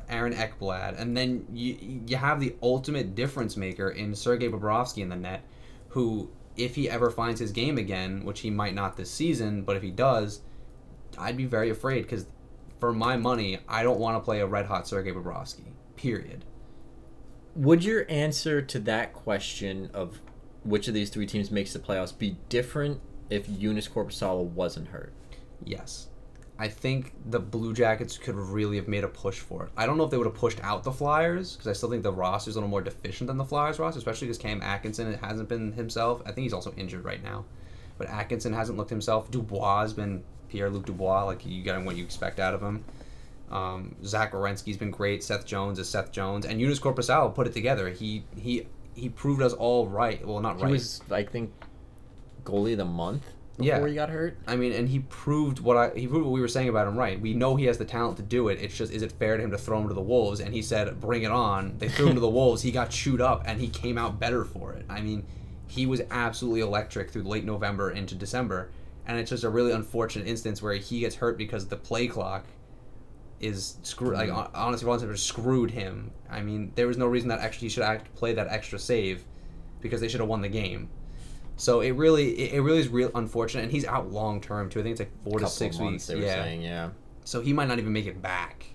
Aaron Ekblad, and then you have the ultimate difference maker in Sergei Bobrovsky in the net, who, if he ever finds his game again, which he might not this season, but if he does, I'd be very afraid because for my money, I don't want to play a red-hot Sergei Bobrovsky, period. Would your answer to that question of which of these 3 teams makes the playoffs be different if Joonas Korpisalo wasn't hurt? Yes. I think the Blue Jackets could really have made a push for it. I don't know if they would have pushed out the Flyers, because I still think the roster is a little more deficient than the Flyers roster, especially because Cam Atkinson hasn't been himself. I think he's also injured right now. But Atkinson hasn't looked himself. Dubois has been Pierre-Luc Dubois, like you got him what you expect out of him. Zach Werenski's been great. Seth Jones is Seth Jones. And Joonas Korpisalo put it together. He proved us all right. Well, not right. He was, I think, goalie of the month before he got hurt. I mean, and he proved what we were saying about him right. We know he has the talent to do it. It's just, is it fair to him to throw him to the Wolves? And he said, bring it on. They threw him to the Wolves. He got chewed up, and he came out better for it. I mean, he was absolutely electric through late November into December. And it's just a really unfortunate instance where he gets hurt because the play clock is screwed. Like, honestly, Volunteer screwed him. I mean, there was no reason that he should play that extra save because they should have won the game. So it really is real unfortunate, and he's out long term too. I think it's like 4 to 6 weeks. They were saying, yeah. So he might not even make it back.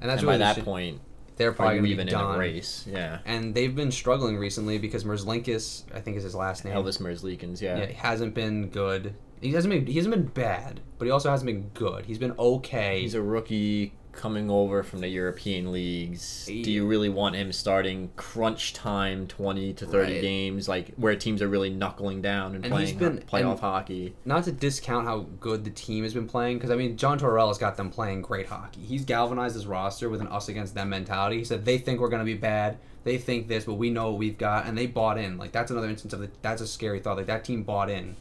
And that's really by that point, they're probably going to be done in a race. Yeah. And they've been struggling recently because Merzlikins, I think is his last name. Elvis Merzlikins, yeah. Yeah, he hasn't been good. He hasn't been bad, but he also hasn't been good. He's been okay. He's a rookie coming over from the European leagues. Do you really want him starting crunch time 20 to 30 games, like where teams are really knuckling down and playing playoff hockey? Not to discount how good the team has been playing, because I mean, John Tortorella has got them playing great hockey. He's galvanized his roster with an us against them mentality. He said they think we're going to be bad. They think this, but we know what we've got, and they bought in. Like, that's another instance of that's a scary thought. Like, that team bought in.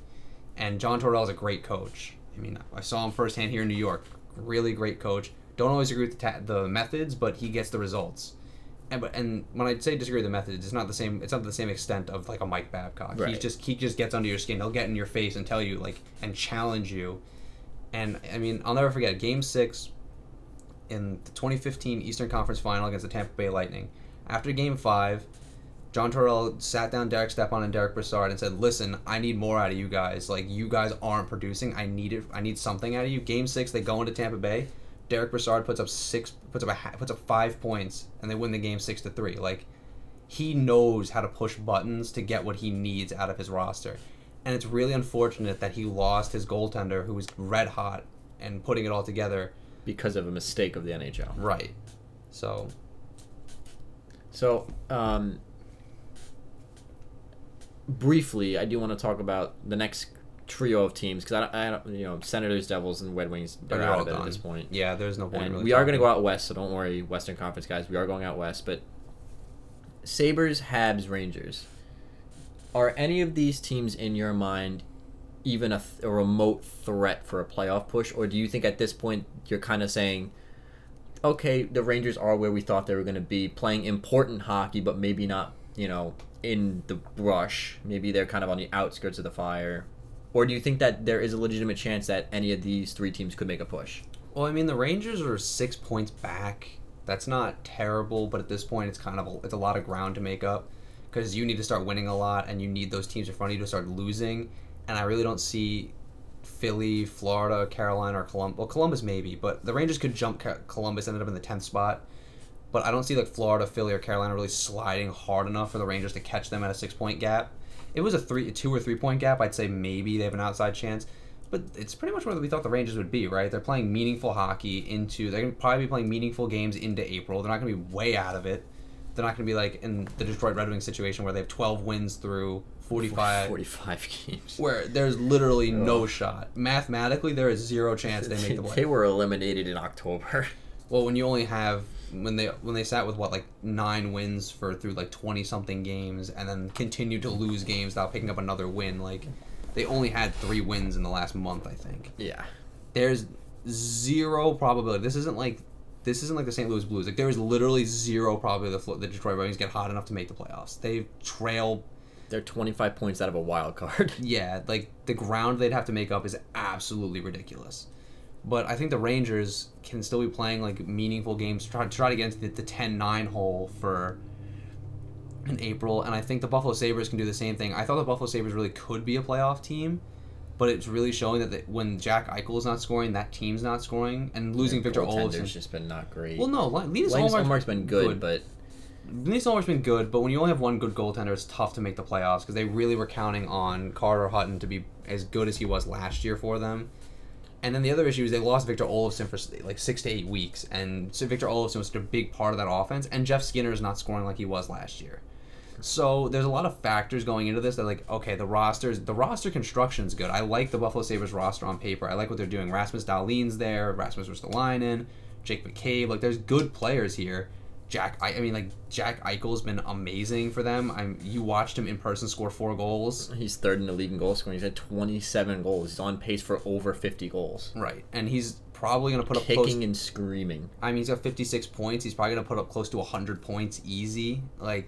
And John Tortorella is a great coach. I mean, I saw him firsthand here in New York. Really great coach. Don't always agree with the methods, but he gets the results. And when I say disagree with the methods, it's not the same. It's not to the same extent of like a Mike Babcock. Right. He just gets under your skin. He'll get in your face and tell you and challenge you. And I mean, I'll never forget Game 6 in the 2015 Eastern Conference Final against the Tampa Bay Lightning. After Game 5. John Tortorella sat down Derek Stepan and Derek Brassard and said, "Listen, I need more out of you guys. Like, you guys aren't producing. I need something out of you." Game 6, they go into Tampa Bay. Derek Brassard puts up 5 points, and they win the game 6-3. Like, he knows how to push buttons to get what he needs out of his roster, and it's really unfortunate that he lost his goaltender, who was red hot and putting it all together because of a mistake of the NHL. Right. So. Briefly, I do want to talk about the next trio of teams because I don't, Senators, Devils, and Red Wings are out of it at this point. Yeah, there's no point. And we are going to go out west, so don't worry, Western Conference guys. We are going out west, but Sabres, Habs, Rangers. Are any of these teams in your mind even a remote threat for a playoff push, or do you think at this point you're kind of saying, okay, the Rangers are where we thought they were going to be, playing important hockey, but maybe not, in the rush. Maybe they're kind of on the outskirts of the fire. Or do you think that there is a legitimate chance that any of these 3 teams could make a push? Well, I mean, the Rangers are 6 points back That's not terrible, but at this point, it's kind of it's a lot of ground to make up because you need to start winning a lot, and you need those teams in front of you to start losing. And I really don't see Philly, Florida, Carolina, or Columbus. Well, Columbus maybe, but the Rangers could jump Columbus, ended up in the 10th spot. But I don't see like Florida, Philly, or Carolina really sliding hard enough for the Rangers to catch them at a 6-point gap. It was a 2 or 3 point gap. I'd say maybe they have an outside chance. But it's pretty much where we thought the Rangers would be, right? They're playing meaningful hockey they're going to probably be playing meaningful games into April. They're not going to be way out of it. They're not going to be like in the Detroit Red Wings situation where they have 12 wins through 45 games. Where there's literally no shot. Mathematically, there is zero chance they make the play. They were eliminated in October. Well, when you only have when they sat with 9 wins through 20 something games and then continued to lose games without picking up another win, they only had 3 wins in the last month, I think. Yeah. There's zero probability. This isn't like the St. Louis Blues. There is literally zero probability the Detroit Red Wings get hot enough to make the playoffs. They trail. They're 25 points out of a wild card. Yeah, the ground they'd have to make up is absolutely ridiculous. But I think the Rangers can still be playing meaningful games to try to get into the 10-9 hole for in April, and I think the Buffalo Sabres can do the same thing. I thought the Buffalo Sabres really could be a playoff team, but it's really showing that when Jack Eichel is not scoring, that team's not scoring, and losing Victor Olofsson. Just been not great. Well, no, Linus Ullmark's been good, but Linus Ullmark's been good. But when you only have one good goaltender, it's tough to make the playoffs because they really were counting on Carter Hutton to be as good as he was last year for them. And then the other issue is they lost Victor Olofsson for 6 to 8 weeks, and so Victor Olofsson was such a big part of that offense, and Jeff Skinner is not scoring like he was last year. So there's a lot of factors going into this that okay, the roster construction's good. I like the Buffalo Sabres roster on paper. I like what they're doing. Rasmus Dahlin's there, Rasmus Ristolainen, Jake McCabe. There's good players here. Jack Eichel's been amazing for them. You watched him in person score 4 goals. He's third in the league in goal scoring. He's had 27 goals. He's on pace for over 50 goals. Right, and he's probably going to put up kicking and screaming. He's got 56 points. He's probably going to put up close to 100 points easy.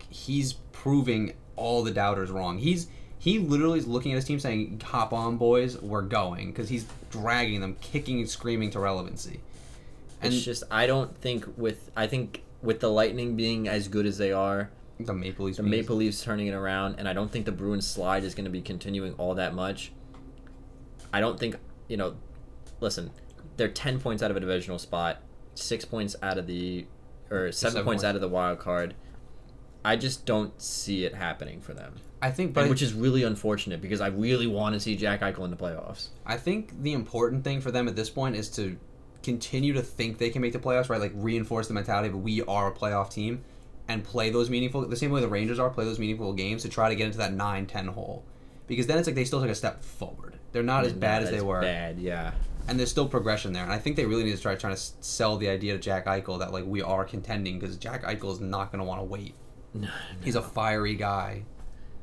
He's proving all the doubters wrong. He literally is looking at his team saying, "Hop on, boys, we're going," because he's dragging them, kicking and screaming to relevancy. And it's just I think with the Lightning being as good as they are, the Maple Leafs turning it around, and I don't think the Bruins slide is going to be continuing all that much. I don't think listen. They're 10 points out of a divisional spot, 6 points out of 7 points out of the wild card. I just don't see it happening for them. Which is really unfortunate because I really want to see Jack Eichel in the playoffs. I think the important thing for them at this point is to continue to think they can make the playoffs, right? Reinforce the mentality of we are a playoff team and play those meaningful, the same way the Rangers are, play those meaningful games to try to get into that 9-10 hole. Because then it's they still take a step forward. They're not as bad as they were. Bad, yeah. And there's still progression there. And I think they really need to trying to sell the idea to Jack Eichel that, we are contending because Jack Eichel is not going to want to wait. No. He's a fiery guy.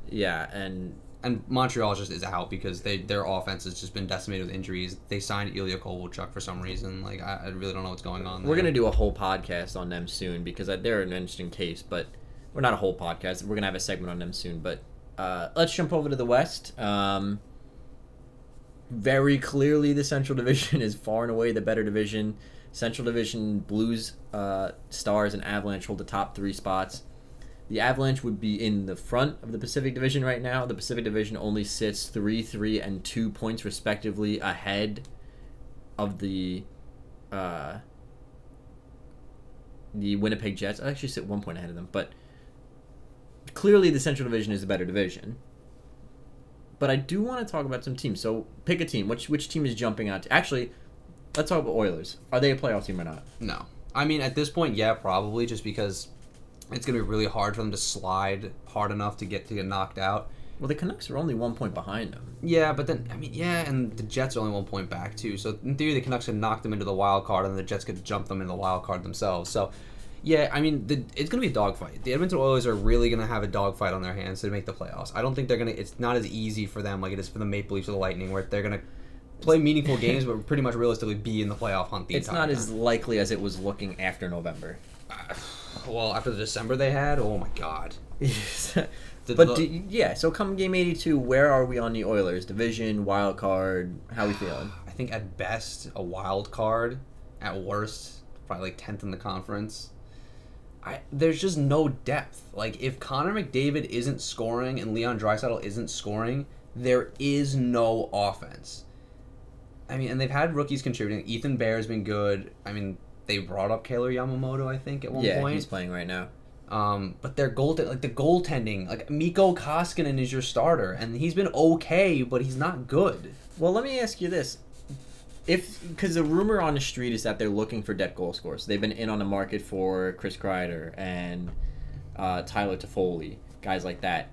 Yeah, and Montreal just is out because their offense has just been decimated with injuries. They signed Ilya Kovalchuk for some reason. I really don't know what's going on there. We're going to do a whole podcast on them soon because they're an interesting case, but we're not a whole podcast. We're going to have a segment on them soon. But let's jump over to the West. Very clearly, the Central Division is far and away the better division. Central Division, Blues, Stars, and Avalanche hold the top 3 spots. The Avalanche would be in the front of the Pacific Division right now. The Pacific Division only sits 3, 3, and 2 points respectively ahead of the Winnipeg Jets. I actually sit 1 point ahead of them, but clearly the Central Division is the better division. But I do want to talk about some teams. So pick a team. Which team is jumping out? Actually, let's talk about Oilers. Are they a playoff team or not? No. At this point, yeah, probably, just because it's going to be really hard for them to slide hard enough to get knocked out. Well, the Canucks are only 1 point behind them. Yeah, but then, and the Jets are only 1 point back, too. So, in theory, the Canucks could knock them into the wild card, and the Jets could jump them into the wild card themselves. So, yeah, it's going to be a dogfight. The Edmonton Oilers are really going to have a dogfight on their hands to make the playoffs. I don't think they're going to... It's not as easy for them like it is for the Maple Leafs or the Lightning, where they're going to play meaningful games, but pretty much realistically be in the playoff hunt the entire time. It's not as likely as it was looking after November. Well, after the December they had, oh my God. So come game 82, where are we on the Oilers? Division, wild card, how are we feeling? I think at best a wild card, at worst probably 10th in the conference. there's just no depth. Like, if Connor McDavid isn't scoring and Leon Draisaitl isn't scoring, there is no offense. I mean, and they've had rookies contributing. Ethan Bear has been good. I mean, they brought up Kaylor Yamamoto, I think, at one point. Yeah, he's playing right now. But their goaltending, like Mikko Koskinen is your starter, and he's been okay, but he's not good. Well, let me ask you this. Because the rumor on the street is that they're looking for depth goal scorers. They've been in on the market for Chris Kreider and Tyler Toffoli, guys like that.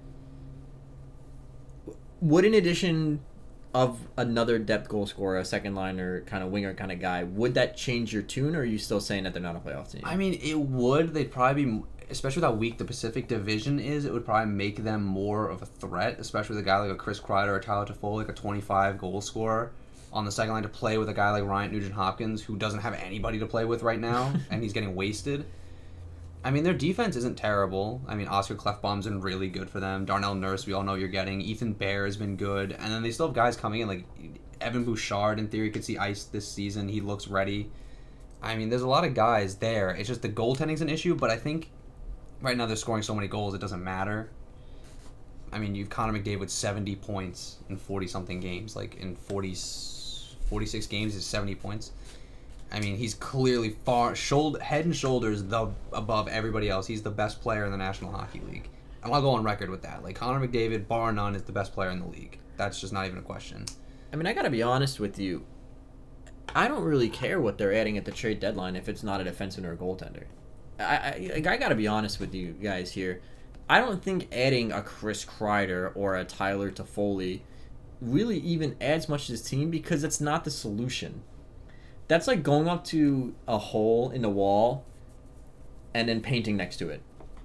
Would an addition of another depth goal scorer, a second liner, kind of winger kind of guy, would that change your tune, or are you still saying that they're not a playoff team? I mean, it would. They'd probably be, especially with how weak the Pacific Division is, it would probably make them more of a threat, especially with a guy like a Chris Kreider or Tyler Toffoli, like a 25 goal scorer on the second line, to play with a guy like Ryan Nugent-Hopkins, who doesn't have anybody to play with right now, and he's getting wasted. I mean, their defense isn't terrible. I mean, Oscar Klefbom's been really good for them. Darnell Nurse, we all know you're getting. Ethan Bear has been good. And then they still have guys coming in, like Evan Bouchard, in theory, could see ice this season. He looks ready. I mean, there's a lot of guys there. It's just the goaltending's an issue, but I think right now they're scoring so many goals, it doesn't matter. I mean, you've Connor McDavid with 70 points in 40-something games. Like, in 46 games is 70 points. I mean, he's clearly head and shoulders above everybody else. He's the best player in the National Hockey League. And I'll go on record with that. Like, Connor McDavid, bar none, is the best player in the league. That's just not even a question. I mean, I got to be honest with you. I don't really care what they're adding at the trade deadline if it's not a defenseman or a goaltender. I got to be honest with you guys here. I don't think adding a Chris Kreider or a Tyler Toffoli really even adds much to this team, because it's not the solution. That's like going up to a hole in the wall and then painting next to it.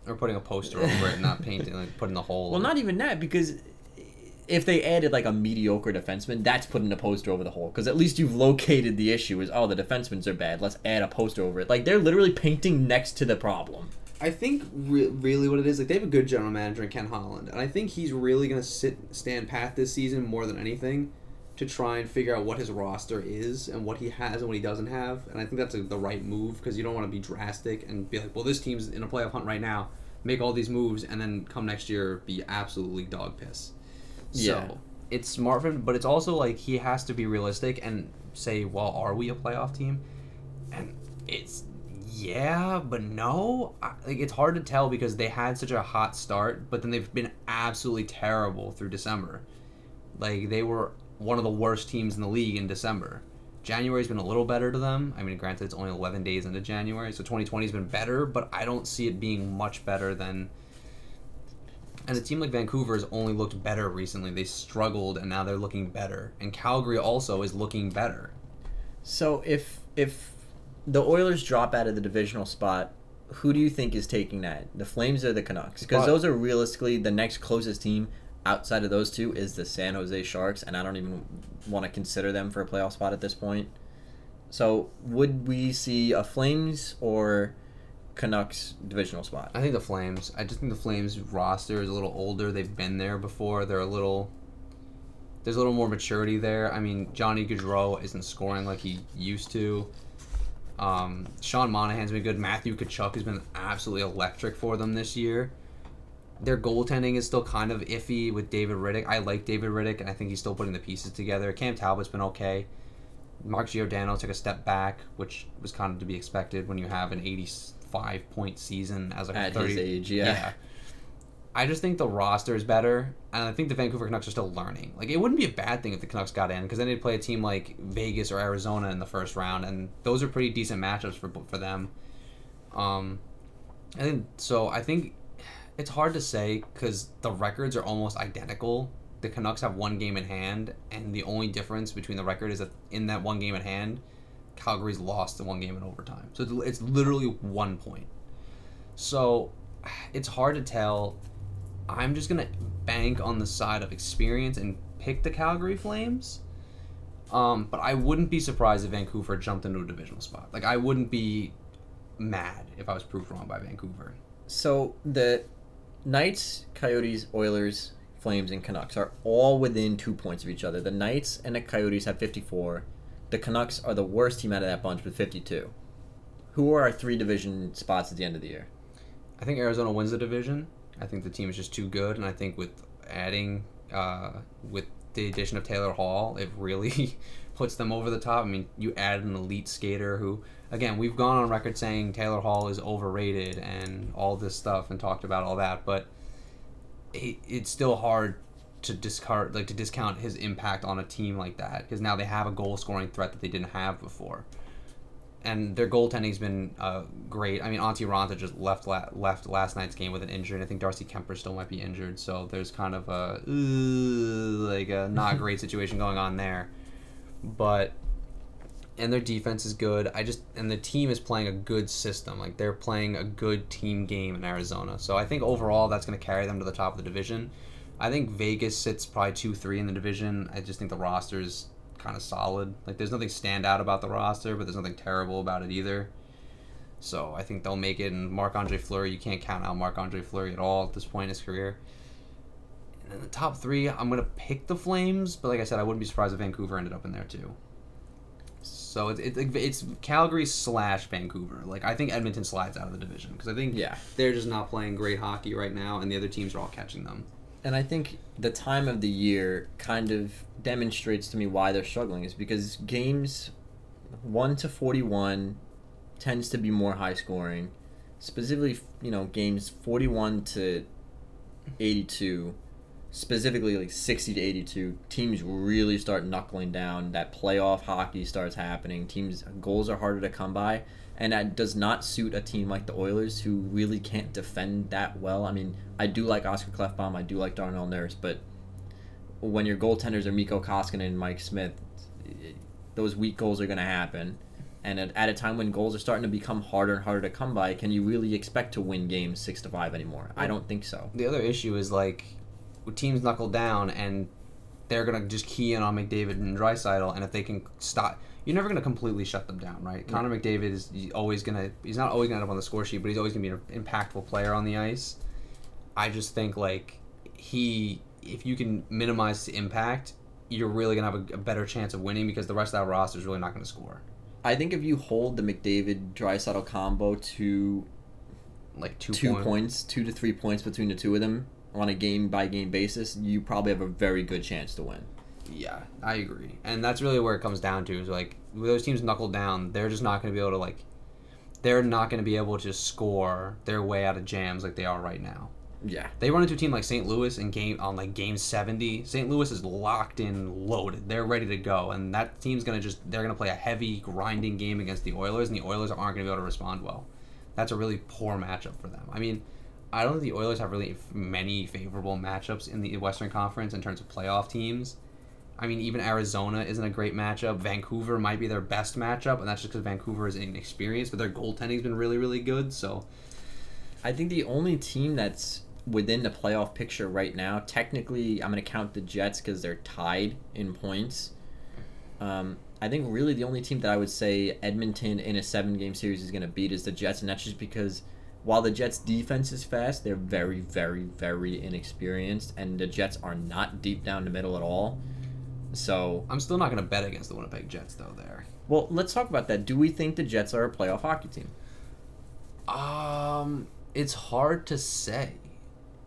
Or putting a poster over it and not painting, like putting the hole. Well, not even that, because if they added like a mediocre defenseman, that's putting a poster over the hole. Because at least you've located the issue is, the defensemen are bad. Let's add a poster over it. Like, they're literally painting next to the problem. I think really what it is, like, they have a good general manager in Ken Holland, and I think he's really going to stand pat this season more than anything to try and figure out what his roster is and what he has and what he doesn't have. And I think that's the right move, because you don't want to be drastic and be like, well, this team's in a playoff hunt right now, make all these moves, and then come next year be absolutely dog piss. Yeah. So it's smart for him, but it's also like he has to be realistic and say, well, are we a playoff team? And it's yeah, but no. Like, it's hard to tell because they had such a hot start, but then they've been absolutely terrible through December. Like, they were one of the worst teams in the league in December. January's been a little better to them. I mean, granted, it's only 11 days into January, so 2020's been better, but I don't see it being much better than... And a team like Vancouver has only looked better recently. They struggled, and now they're looking better. And Calgary also is looking better. So if the Oilers drop out of the divisional spot, who do you think is taking that? The Flames or the Canucks? Because those are realistically the next closest team outside of those two is the San Jose Sharks, and I don't even want to consider them for a playoff spot at this point. So would we see a Flames or Canucks divisional spot? I think the Flames. I just think the Flames roster is a little older. They've been there before. There's a little more maturity there. I mean, Johnny Gaudreau isn't scoring like he used to. Sean Monahan's been good. Matthew Tkachuk has been absolutely electric for them this year. Their goaltending is still kind of iffy with David Rittich. I like David Rittich, and I think he's still putting the pieces together. Cam Talbot's been okay. Mark Giordano took a step back, which was kind of to be expected when you have an 85-point season as like at 30. His age, yeah. I just think the roster is better, and I think the Vancouver Canucks are still learning. Like, it wouldn't be a bad thing if the Canucks got in, because then they'd play a team like Vegas or Arizona in the first round, and those are pretty decent matchups for them. I think it's hard to say because the records are almost identical. The Canucks have one game in hand, and the only difference between the record is that in that one game in hand, Calgary's lost the one game in overtime. So it's literally 1 point. So it's hard to tell. I'm just going to bank on the side of experience and pick the Calgary Flames. But I wouldn't be surprised if Vancouver jumped into a divisional spot. Like, I wouldn't be mad if I was proved wrong by Vancouver. So the Knights, Coyotes, Oilers, Flames, and Canucks are all within 2 points of each other. The Knights and the Coyotes have 54. The Canucks are the worst team out of that bunch with 52. Who are our three division spots at the end of the year? I think Arizona wins the division. I think the team is just too good, and I think with adding, with the addition of Taylor Hall, it really puts them over the top. I mean, you add an elite skater who, again, we've gone on record saying Taylor Hall is overrated and all this stuff and talked about all that, but it's still hard to discount his impact on a team like that, because now they have a goal scoring threat that they didn't have before. And their goaltending's been great. I mean, Antti Ranta just left last night's game with an injury, and I think Darcy Kemper still might be injured. So there's kind of a not great situation going on there. And their defense is good. And the team is playing a good system. Like, they're playing a good team game in Arizona. So I think overall that's going to carry them to the top of the division. I think Vegas sits probably 2-3 in the division. I just think the roster's kind of solid. Like, there's nothing stand out about the roster, but there's nothing terrible about it either. So I think they'll make it. And Marc-Andre Fleury, you can't count out Marc-Andre Fleury at all at this point in his career. And in the top 3, I'm going to pick the Flames, but like I said, I wouldn't be surprised if Vancouver ended up in there too. So it's Calgary / Vancouver. Like, I think Edmonton slides out of the division, because I think they're just not playing great hockey right now, and the other teams are all catching them. And I think the time of the year kind of demonstrates to me why they're struggling, is because games 1-41 tends to be more high scoring. Specifically, games 41-82, specifically like 60-82, teams really start knuckling down. That playoff hockey starts happening. Goals are harder to come by. And that does not suit a team like the Oilers, who really can't defend that well. I mean, I do like Oscar Klefbom, I do like Darnell Nurse, but when your goaltenders are Mikko Koskinen and Mike Smith, those weak goals are going to happen. And at a time when goals are starting to become harder and harder to come by, can you really expect to win games 6-5 anymore? I don't think so. The other issue is, like, teams knuckle down and they're going to just key in on McDavid and Draisaitl, and if they can stop... You're never going to completely shut them down, right? Connor McDavid is always going to... He's not always going to end up on the score sheet, but he's always going to be an impactful player on the ice. I just think, like, if you can minimize the impact, you're really going to have a better chance of winning, because the rest of that roster is really not going to score. I think if you hold the McDavid-Draisaitl combo to like 2 to 3 points between the two of them on a game-by-game basis, you probably have a very good chance to win. Yeah, I agree. And that's really where it comes down to, is like, when those teams knuckle down, they're just not going to be able to, like, they're not going to be able to score their way out of jams like they are right now. Yeah. They run into a team like St. Louis on game 70. St. Louis is locked in, loaded. They're ready to go. And that team's going to they're going to play a heavy, grinding game against the Oilers, and the Oilers aren't going to be able to respond well. That's a really poor matchup for them. I mean, I don't think the Oilers have really many favorable matchups in the Western Conference in terms of playoff teams. I mean, even Arizona isn't a great matchup. Vancouver might be their best matchup, and that's just because Vancouver is inexperienced, but their goaltending's been really, really good. So I think the only team that's within the playoff picture right now, technically, I'm going to count the Jets because they're tied in points. I think really the only team that I would say Edmonton in a 7-game series is going to beat is the Jets, and that's just because while the Jets' defense is fast, they're very, very, very inexperienced, and the Jets are not deep down the middle at all. So I'm still not going to bet against the Winnipeg Jets, though, there. Well, let's talk about that. Do we think the Jets are a playoff hockey team? It's hard to say.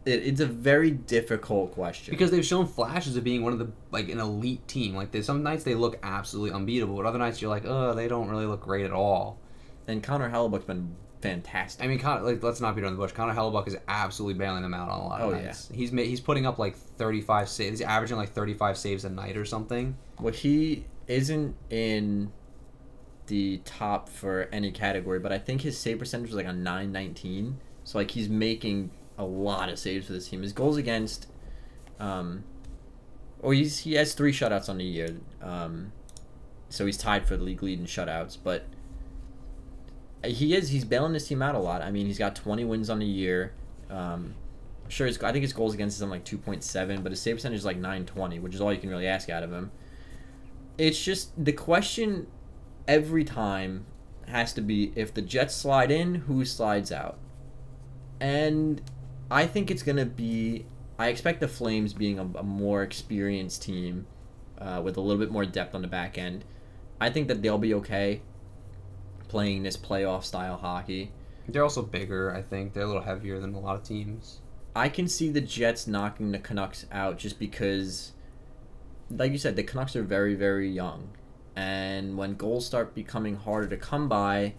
It's a very difficult question. Because they've shown flashes of being one of the, like, an elite team. Like, some nights they look absolutely unbeatable, but other nights you're like, they don't really look great at all. And Connor Hellebuck's been fantastic. I mean, let's not beat around the bush. Connor Hellebuck is absolutely bailing them out on a lot of nights. Yeah. He's putting up like 35 saves. He's averaging like 35 saves a night or something. Well, he isn't in the top for any category, but I think his save percentage was like a .919. So like he's making a lot of saves for this team. His goals against, he has 3 shutouts on the year. So he's tied for the league lead in shutouts, but he's bailing this team out a lot. I mean, he's got 20 wins on the year. I think his goals against is on like 2.7, but his save percentage is like .920, which is all you can really ask out of him. It's just the question every time has to be, if the Jets slide in, who slides out? And I think it's going to be, I expect the Flames being a more experienced team with a little bit more depth on the back end. I think that they'll be okay playing this playoff style hockey. They're also bigger, I think. They're a little heavier than a lot of teams. I can see the Jets knocking the Canucks out just because, like you said, the Canucks are very, very young. And when goals start becoming harder to come by,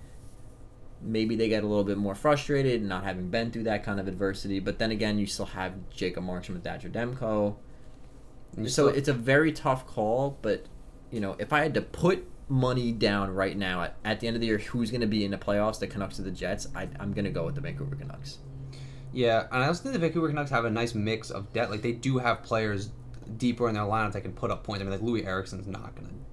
maybe they get a little bit more frustrated, not having been through that kind of adversity. But then again, you still have Jacob Markstrom and Thatcher Demko. So it's a very tough call. But, if I had to put money down right now at the end of the year, who's going to be in the playoffs, the Canucks or the Jets, I'm going to go with the Vancouver Canucks. Yeah, and I also think the Vancouver Canucks have a nice mix of depth. Like, they do have players deeper in their lineup that can put up points. I mean, like, Louis Eriksson's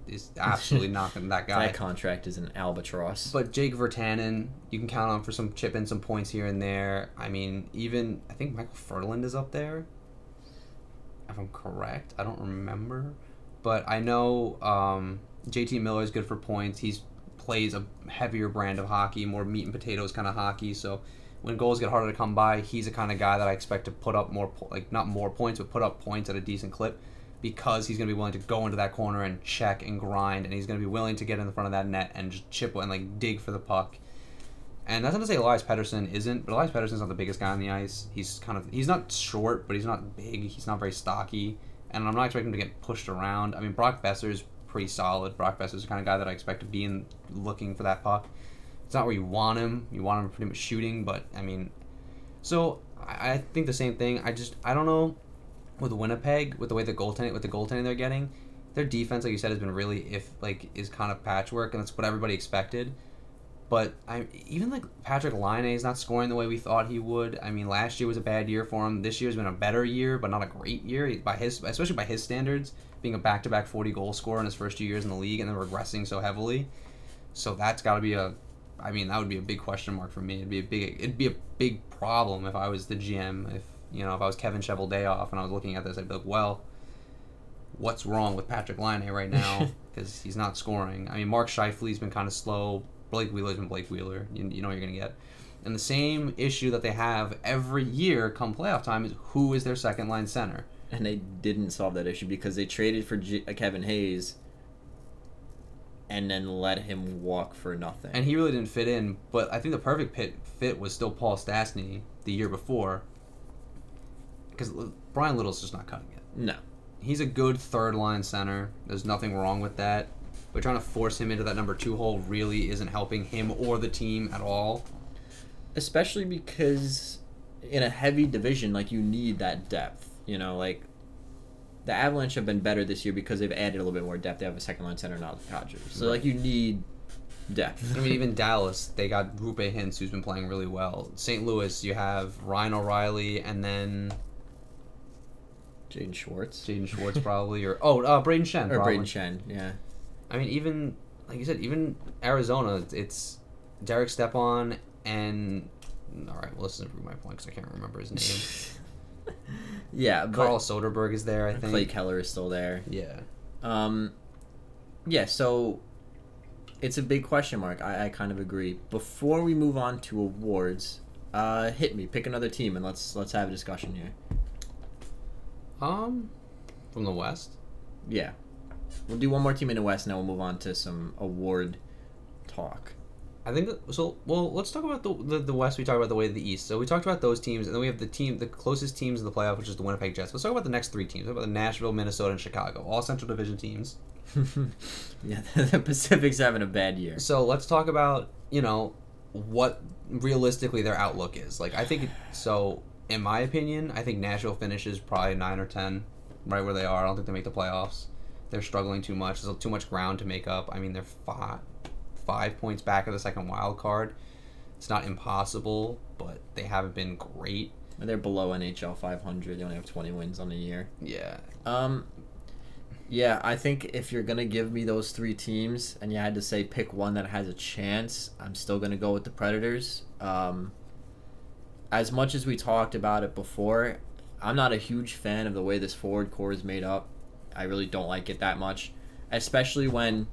is absolutely not going to that guy. That contract is an albatross. But Jake Virtanen, you can count on for some chip in some points here and there. I mean, I think Michael Furland is up there, if I'm correct. I don't remember. But I know JT Miller is good for points. He plays a heavier brand of hockey, more meat and potatoes kind of hockey. So when goals get harder to come by, he's the kind of guy that I expect to put up more, not more points, but put up points at a decent clip, because he's going to be willing to go into that corner and check and grind, and he's going to be willing to get in the front of that net and just chip and dig for the puck. And that's not to say Elias Pettersson isn't, but Elias Pettersson's not the biggest guy on the ice. He's not short, but he's not big. He's not very stocky, and I'm not expecting him to get pushed around. I mean, Brock Besser's pretty solid. Brock Besser's the kind of guy that I expect to be looking for that puck. It's not where you want him. You want him pretty much shooting, but I mean, so I think the same thing. I don't know with Winnipeg, with the goaltending they're getting. Their defense, like you said, has been really is kind of patchwork, and that's what everybody expected. But even Patrick Laine is not scoring the way we thought he would. I mean, last year was a bad year for him. This year's been a better year, but not a great year especially by his standards, being a back-to-back 40-goal scorer in his first 2 years in the league and then regressing so heavily. So that's got to be that would be a big question mark for me. It'd be a big problem if I was the GM. If I was Kevin Cheveldayoff and I was looking at this, I'd be like, well, what's wrong with Patrick Laine right now? Because he's not scoring. I mean, Mark Scheifele's been kind of slow. Blake Wheeler's been Blake Wheeler. You know what you're going to get. And the same issue that they have every year come playoff time is who is their second-line center. And they didn't solve that issue because they traded for Kevin Hayes and then let him walk for nothing. And he really didn't fit in, but I think the perfect fit was still Paul Stastny the year before, because Brian Little's just not cutting it. No. He's a good third-line center. There's nothing wrong with that. But trying to force him into that number 2 hole really isn't helping him or the team at all. Especially because in a heavy division, you need that depth. The Avalanche have been better this year because they've added a little bit more depth. They have a second-line center now, Rogers. So, you need depth. I mean, even Dallas, they got Rupe Hintz, who's been playing really well. St. Louis, you have Ryan O'Reilly, and then Jaden Schwartz probably, or Braden Shen. Or Braden Shen, yeah. I mean, even like you said, even Arizona, it's Derek Stepan and all right. Well, this doesn't prove my point because I can't remember his name. Yeah, Carl Soderberg is there. I think Clay Keller is still there. Yeah. Yeah. So it's a big question mark. I kind of agree. Before we move on to awards, hit me. Pick another team and let's have a discussion here. From the West. Yeah. We'll do one more team in the West, and then we'll move on to some award talk. I think so. Well, let's talk about the West. We talked about the way of the East. So we talked about those teams, and then we have the closest teams in the playoff, which is the Winnipeg Jets. Let's talk about the next 3 teams. Let's talk about the Nashville, Minnesota, and Chicago, all Central Division teams. Yeah, the Pacific's having a bad year. So let's talk about what realistically their outlook is. I think so. In my opinion, I think Nashville finishes probably 9 or 10, right where they are. I don't think they make the playoffs. They're struggling too much. There's too much ground to make up. I mean, they're 5 points back of the second wild card. It's not impossible, but they haven't been great. They're below NHL 500. They only have 20 wins on the year. Yeah. Yeah, I think if you're going to give me those 3 teams and you had to say pick one that has a chance, I'm still going to go with the Predators. As much as we talked about it before, I'm not a huge fan of the way this forward core is made up. I really don't like it that much, especially when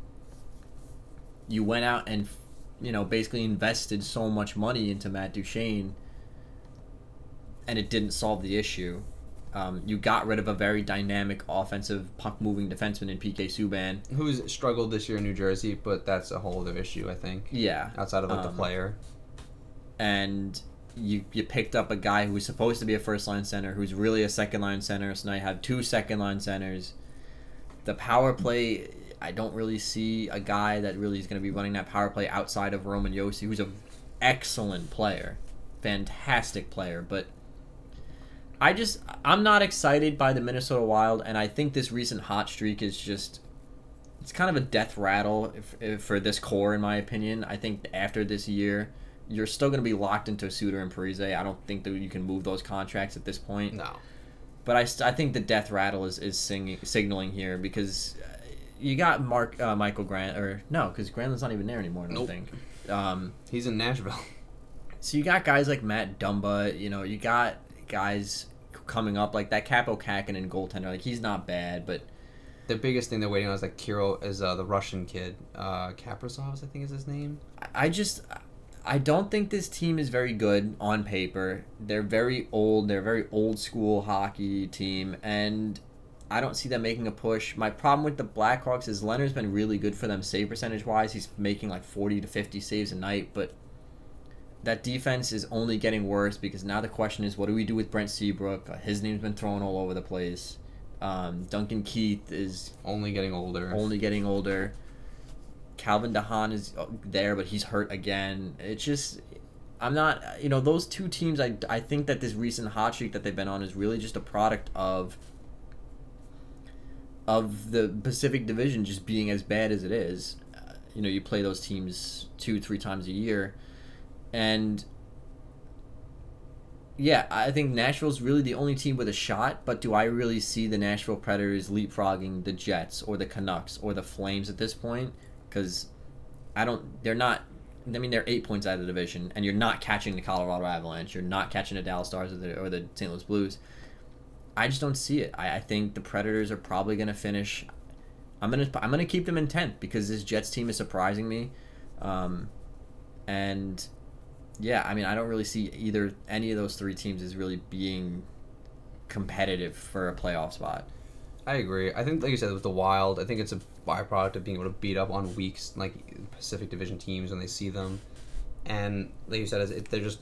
you went out and, basically invested so much money into Matt Duchene and it didn't solve the issue. You got rid of a very dynamic offensive puck-moving defenseman in PK Subban. Who's struggled this year in New Jersey, but that's a whole other issue, I think. Yeah. Outside of the player. and you picked up a guy who was supposed to be a first line center, who's really a second line center. So now you have 2 second line centers. The power play, I don't really see a guy that really is going to be running that power play outside of Roman Josi, who's an excellent player, fantastic player, but I'm not excited by the Minnesota Wild, and I think this recent hot streak is just, it's kind of a death rattle for this core, in my opinion. I think after this year, you're still going to be locked into Suter and Parise. I don't think that you can move those contracts at this point. No. But I think the death rattle is signaling here, because you got Michael Grant, or no, because Granlund's not even there anymore, I don't think. He's in Nashville. So you got guys like Matt Dumba, you got guys coming up like that Capo Kakinen goaltender, like he's not bad, but the biggest thing they're waiting on is like Kirill is the Russian kid, Kaprizov, I think is his name. I don't think this team is very good on paper. They're very old. They're a very old school hockey team, and I don't see them making a push. My problem with the Blackhawks is Leonard's been really good for them save percentage wise. He's making like 40 to 50 saves a night, but that defense is only getting worse, because now the question is, what do we do with Brent Seabrook? His name's been thrown all over the place. Duncan Keith is only getting older. Calvin DeHaan is there, but he's hurt again. It's just, I'm not, those two teams, I think that this recent hot streak that they've been on is really just a product of the Pacific Division just being as bad as it is. You play those teams 2-3 times a year. And yeah, I think Nashville's really the only team with a shot, but do I really see the Nashville Predators leapfrogging the Jets or the Canucks or the Flames at this point? Because they're 8 points out of the division, and you're not catching the Colorado Avalanche, you're not catching the Dallas Stars or the St. Louis Blues. I just don't see it. I think the Predators are probably going to finish. I'm gonna keep them in 10th, because this Jets team is surprising me. And yeah, I don't really see any of those 3 teams as really being competitive for a playoff spot. I agree. I think, like you said, with the Wild, I think it's a byproduct of being able to beat up on weak, like, Pacific Division teams when they see them. And like you said,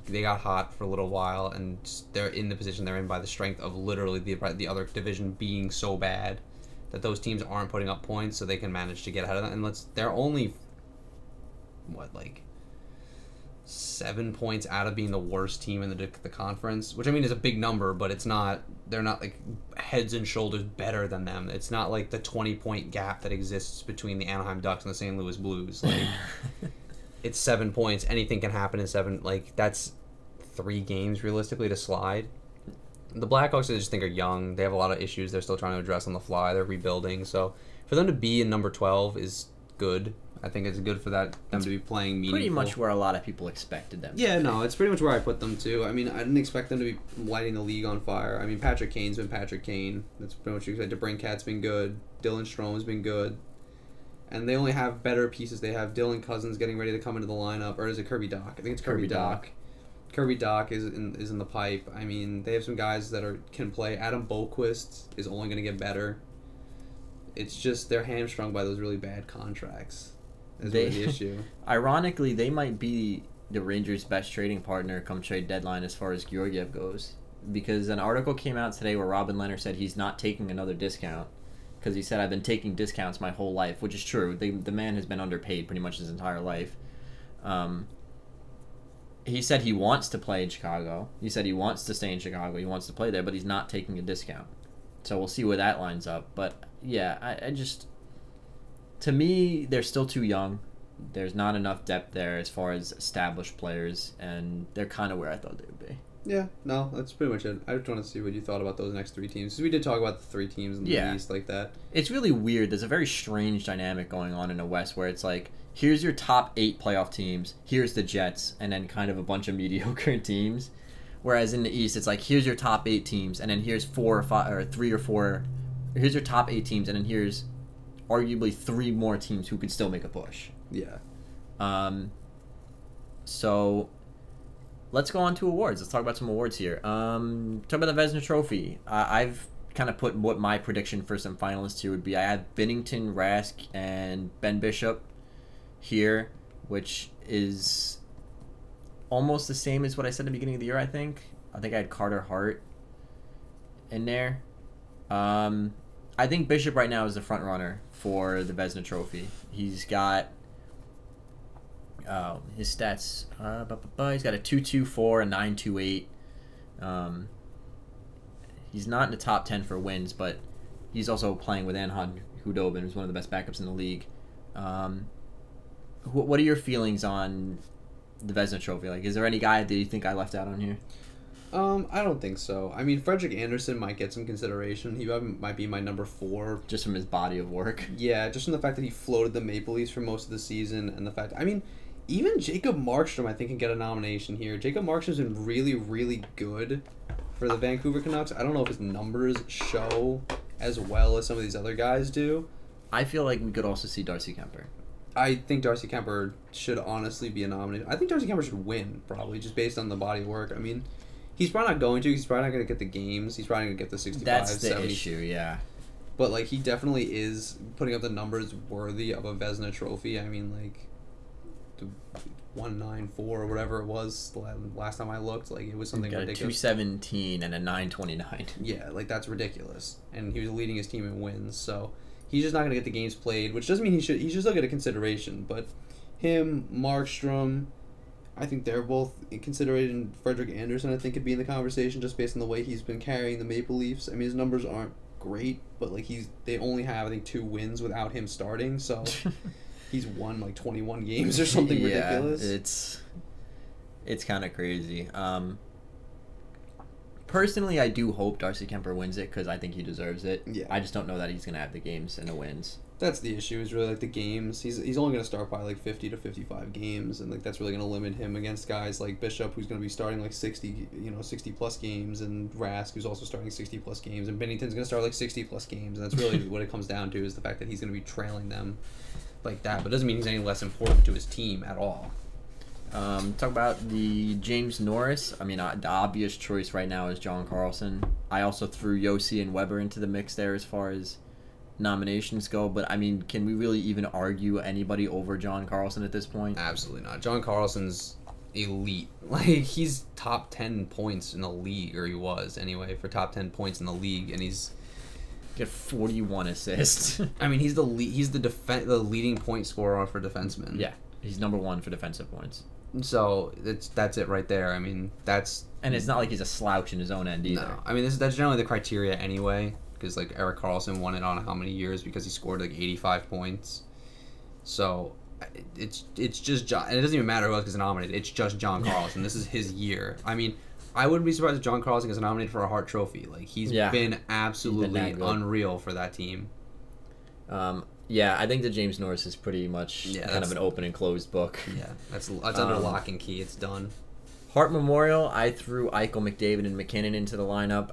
they got hot for a little while, and they're in the position they're in by the strength of literally the other division being so bad that those teams aren't putting up points, so they can manage to get ahead of them. And they're only 7 points out of being the worst team in the conference, which is a big number, but they're not like heads and shoulders better than them. It's not like the 20-point gap that exists between the Anaheim Ducks and the St. Louis Blues. Like, it's 7 points. Anything can happen in 7. Like, that's 3 games realistically to slide. The Blackhawks, I just think, are young. They have a lot of issues they're still trying to address on the fly. They're rebuilding. So for them to be in number 12 is good. I think it's good for them to be playing meaningful. Pretty much where a lot of people expected them. Yeah, no, it's pretty much where I put them too. I didn't expect them to be lighting the league on fire. Patrick Kane's been Patrick Kane. That's pretty much what you said. DeBrincat's been good. Dylan Strome's been good. And they only have better pieces. They have Dylan Cousins getting ready to come into the lineup. Or is it Kirby Dach? I think it's Kirby Dach. Kirby Dach is in the pipe. They have some guys that can play. Adam Boqvist is only going to get better. It's just they're hamstrung by those really bad contracts. Is really the issue. Ironically, they might be the Rangers' best trading partner come trade deadline as far as Georgiev goes, because an article came out today where Robin Lehner said he's not taking another discount, because he said, I've been taking discounts my whole life, which is true. The man has been underpaid pretty much his entire life. He said he wants to play in Chicago. He said he wants to stay in Chicago. He wants to play there, but he's not taking a discount. So we'll see where that lines up. But yeah, I just... To me, they're still too young. There's not enough depth there as far as established players, and they're kind of where I thought they would be. Yeah, no, that's pretty much it. I just want to see what you thought about those next 3 teams. Because we did talk about the 3 teams in the East like that. It's really weird. There's a very strange dynamic going on in the West where it's like, here's your top 8 playoff teams, here's the Jets, and then kind of a bunch of mediocre teams. Whereas in the East, it's like, here's your top 8 teams, and then here's 4 or 5, or 3 or 4. Here's your top 8 teams, and then here's arguably 3 more teams who could still make a push. Yeah. So let's go on to awards. Let's talk about some awards here. Talk about the Vezina Trophy. I've kind of put what my prediction for some finalists here would be. I have Binnington, Rask, and Ben Bishop here, which is almost the same as what I said at the beginning of the year. I think I had Carter Hart in there. I think Bishop right now is the front runner for the Vezina Trophy. He's got his stats. He's got a 2.24, a 9.28. He's not in the top 10 for wins, but he's also playing with Anhan Hudobin, who's one of the best backups in the league. What are your feelings on the Vezina Trophy? Like, is there any guy that you think I left out on here? I don't think so. I mean, Frederick Anderson might get some consideration. He might be my number 4. Just from his body of work. Yeah, just from the fact that he floated the Maple Leafs for most of the season, and the fact, I mean, even Jacob Markstrom, I think, can get a nomination here. Jacob Markstrom's been really, really good for the Vancouver Canucks. I don't know if his numbers show as well as some of these other guys do. I feel like we could also see Darcy Kemper. I think Darcy Kemper should honestly be a nominee. I think Darcy Kemper should win, probably, just based on the body of work. I mean, he's probably not going to. He's probably not going to get the games. He's probably going to get the 65, That's the 70. issue, yeah. But, like, he definitely is putting up the numbers worthy of a Vezina Trophy. I mean, like, the 194 or whatever it was the last time I looked. Like, it was something ridiculous. 217 and a 929. Yeah, like, that's ridiculous. And he was leading his team in wins, so he's just not going to get the games played, which doesn't mean he should still get a consideration. But him, Markstrom, I think they're both considered, and Frederick Anderson, I think, could be in the conversation just based on the way he's been carrying the Maple Leafs. I mean, his numbers aren't great, but like they only have, I think, 2 wins without him starting, so he's won like 21 games or something ridiculous. It's kind of crazy. Personally, I do hope Darcy Kemper wins it because I think he deserves it. Yeah. I just don't know that he's going to have the games and the wins. That's the issue, is really like the games. He's only going to start by like 50 to 55 games, and like that's really going to limit him against guys like Bishop, who's going to be starting like 60 plus games, and Rask, who's also starting 60 plus games, and Binnington's going to start like 60 plus games, and that's really what it comes down to, is the fact that he's going to be trailing them like that, but it doesn't mean he's any less important to his team at all. Talk about the James Norris. I mean, the obvious choice right now is John Carlson. I also threw Yossi and Weber into the mix there as far as nominations go, but I mean, can we really even argue anybody over John Carlson at this point? Absolutely not. John Carlson's elite. Like, he's top 10 points in the league, or he was anyway, for top 10 points in the league, and he's got 41 assists. I mean, he's the leading point scorer for defensemen. Yeah, he's number 1 for defensive points. So that's it right there. I mean, and it's not like he's a slouch in his own end either. No, I mean that's generally the criteria anyway. Because like Erik Karlsson won it on how many years, because he scored like 85 points. So it's just John, and it doesn't even matter who else gets nominated. It's just John Carlson. This is his year. I mean, I wouldn't be surprised if John Carlson gets nominated for a Hart Trophy. Like he's been absolutely unreal for that team. Yeah, I think the James Norris is pretty much kind of an open and closed book. Yeah, that's under lock and key. It's done. Hart Memorial, I threw Eichel, McDavid, and McKinnon into the lineup.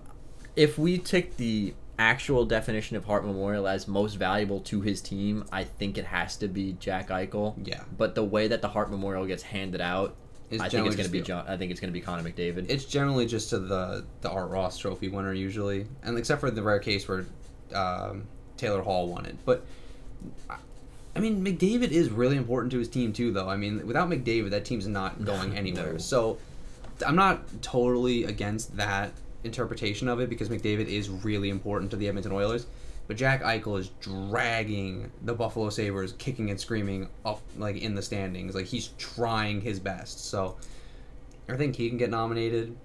If we take the actual definition of Hart Memorial as most valuable to his team, I think it has to be Jack Eichel. Yeah. But the way that the Hart Memorial gets handed out, I think it's going to be Connor McDavid. It's generally just to the Art Ross Trophy winner usually, and except for the rare case where Taylor Hall won it. But I mean, McDavid is really important to his team too, though. I mean, without McDavid, that team's not going anywhere. No. So I'm not totally against that interpretation of it, because McDavid is really important to the Edmonton Oilers, but Jack Eichel is dragging the Buffalo Sabres, kicking and screaming up like in the standings. Like he's trying his best. So I think he can get nominated.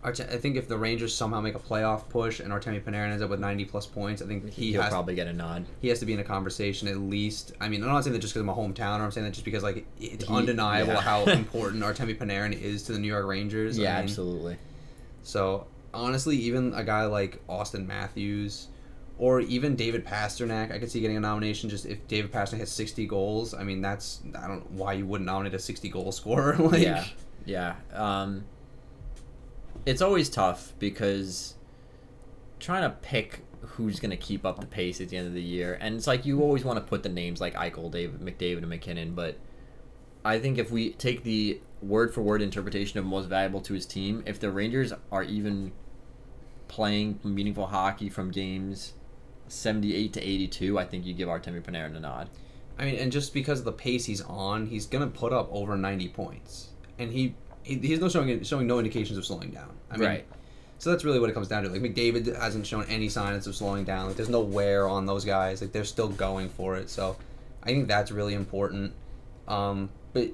I think if the Rangers somehow make a playoff push and Artemi Panarin ends up with 90 plus points, I think he'll probably get a nod. He has to be in a conversation at least. I mean, I'm not saying that just because I'm a hometowner. I'm saying that just because like it's undeniable how important Artemi Panarin is to the New York Rangers. Yeah, I mean, absolutely. So honestly, even a guy like Austin Matthews or even David Pastrnak, I could see getting a nomination just if David Pastrnak has 60 goals. I mean, I don't know why you wouldn't nominate a 60 goal scorer. Like, yeah. It's always tough because trying to pick who's going to keep up the pace at the end of the year, and it's like you always want to put the names like Eichel, McDavid, and McKinnon, but I think if we take the word-for-word interpretation of most valuable to his team, if the Rangers are even playing meaningful hockey from games 78 to 82, I think you give Artemi Panarin a nod. I mean, and just because of the pace he's on, he's going to put up over 90 points. And he he's no showing no indications of slowing down. I mean, Right. So that's really what it comes down to. Like McDavid hasn't shown any signs of slowing down. Like there's no wear on those guys. Like they're still going for it. So I think that's really important. But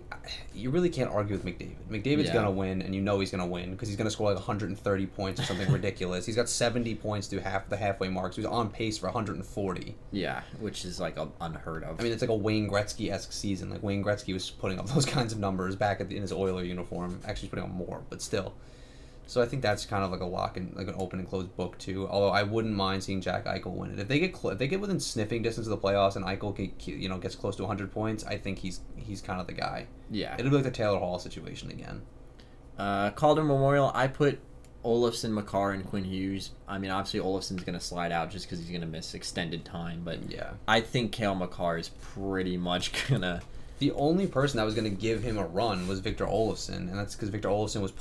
you really can't argue with McDavid. McDavid's gonna win, and you know he's gonna win because he's gonna score like 130 points or something ridiculous. He's got 70 points through the halfway mark, so he's on pace for 140. Yeah, which is like unheard of. I mean, it's like a Wayne Gretzky-esque season. Like Wayne Gretzky was putting up those kinds of numbers back in his Oiler uniform. Actually, he's putting up more, but still. So I think that's kind of like a lock and like an open and closed book too. Although I wouldn't mind seeing Jack Eichel win it if they get within sniffing distance of the playoffs and Eichel gets close to 100 points. I think he's kind of the guy. Yeah, It'll be like the Taylor Hall situation again. Calder Memorial. I put Olofsson, Makar, and Quinn Hughes. I mean, obviously Olofsson's gonna slide out just because he's gonna miss extended time. But Yeah. I think Cale Makar is pretty much gonna. The only person that was going to give him a run was Victor Olofsson, and that's because Victor Olofsson was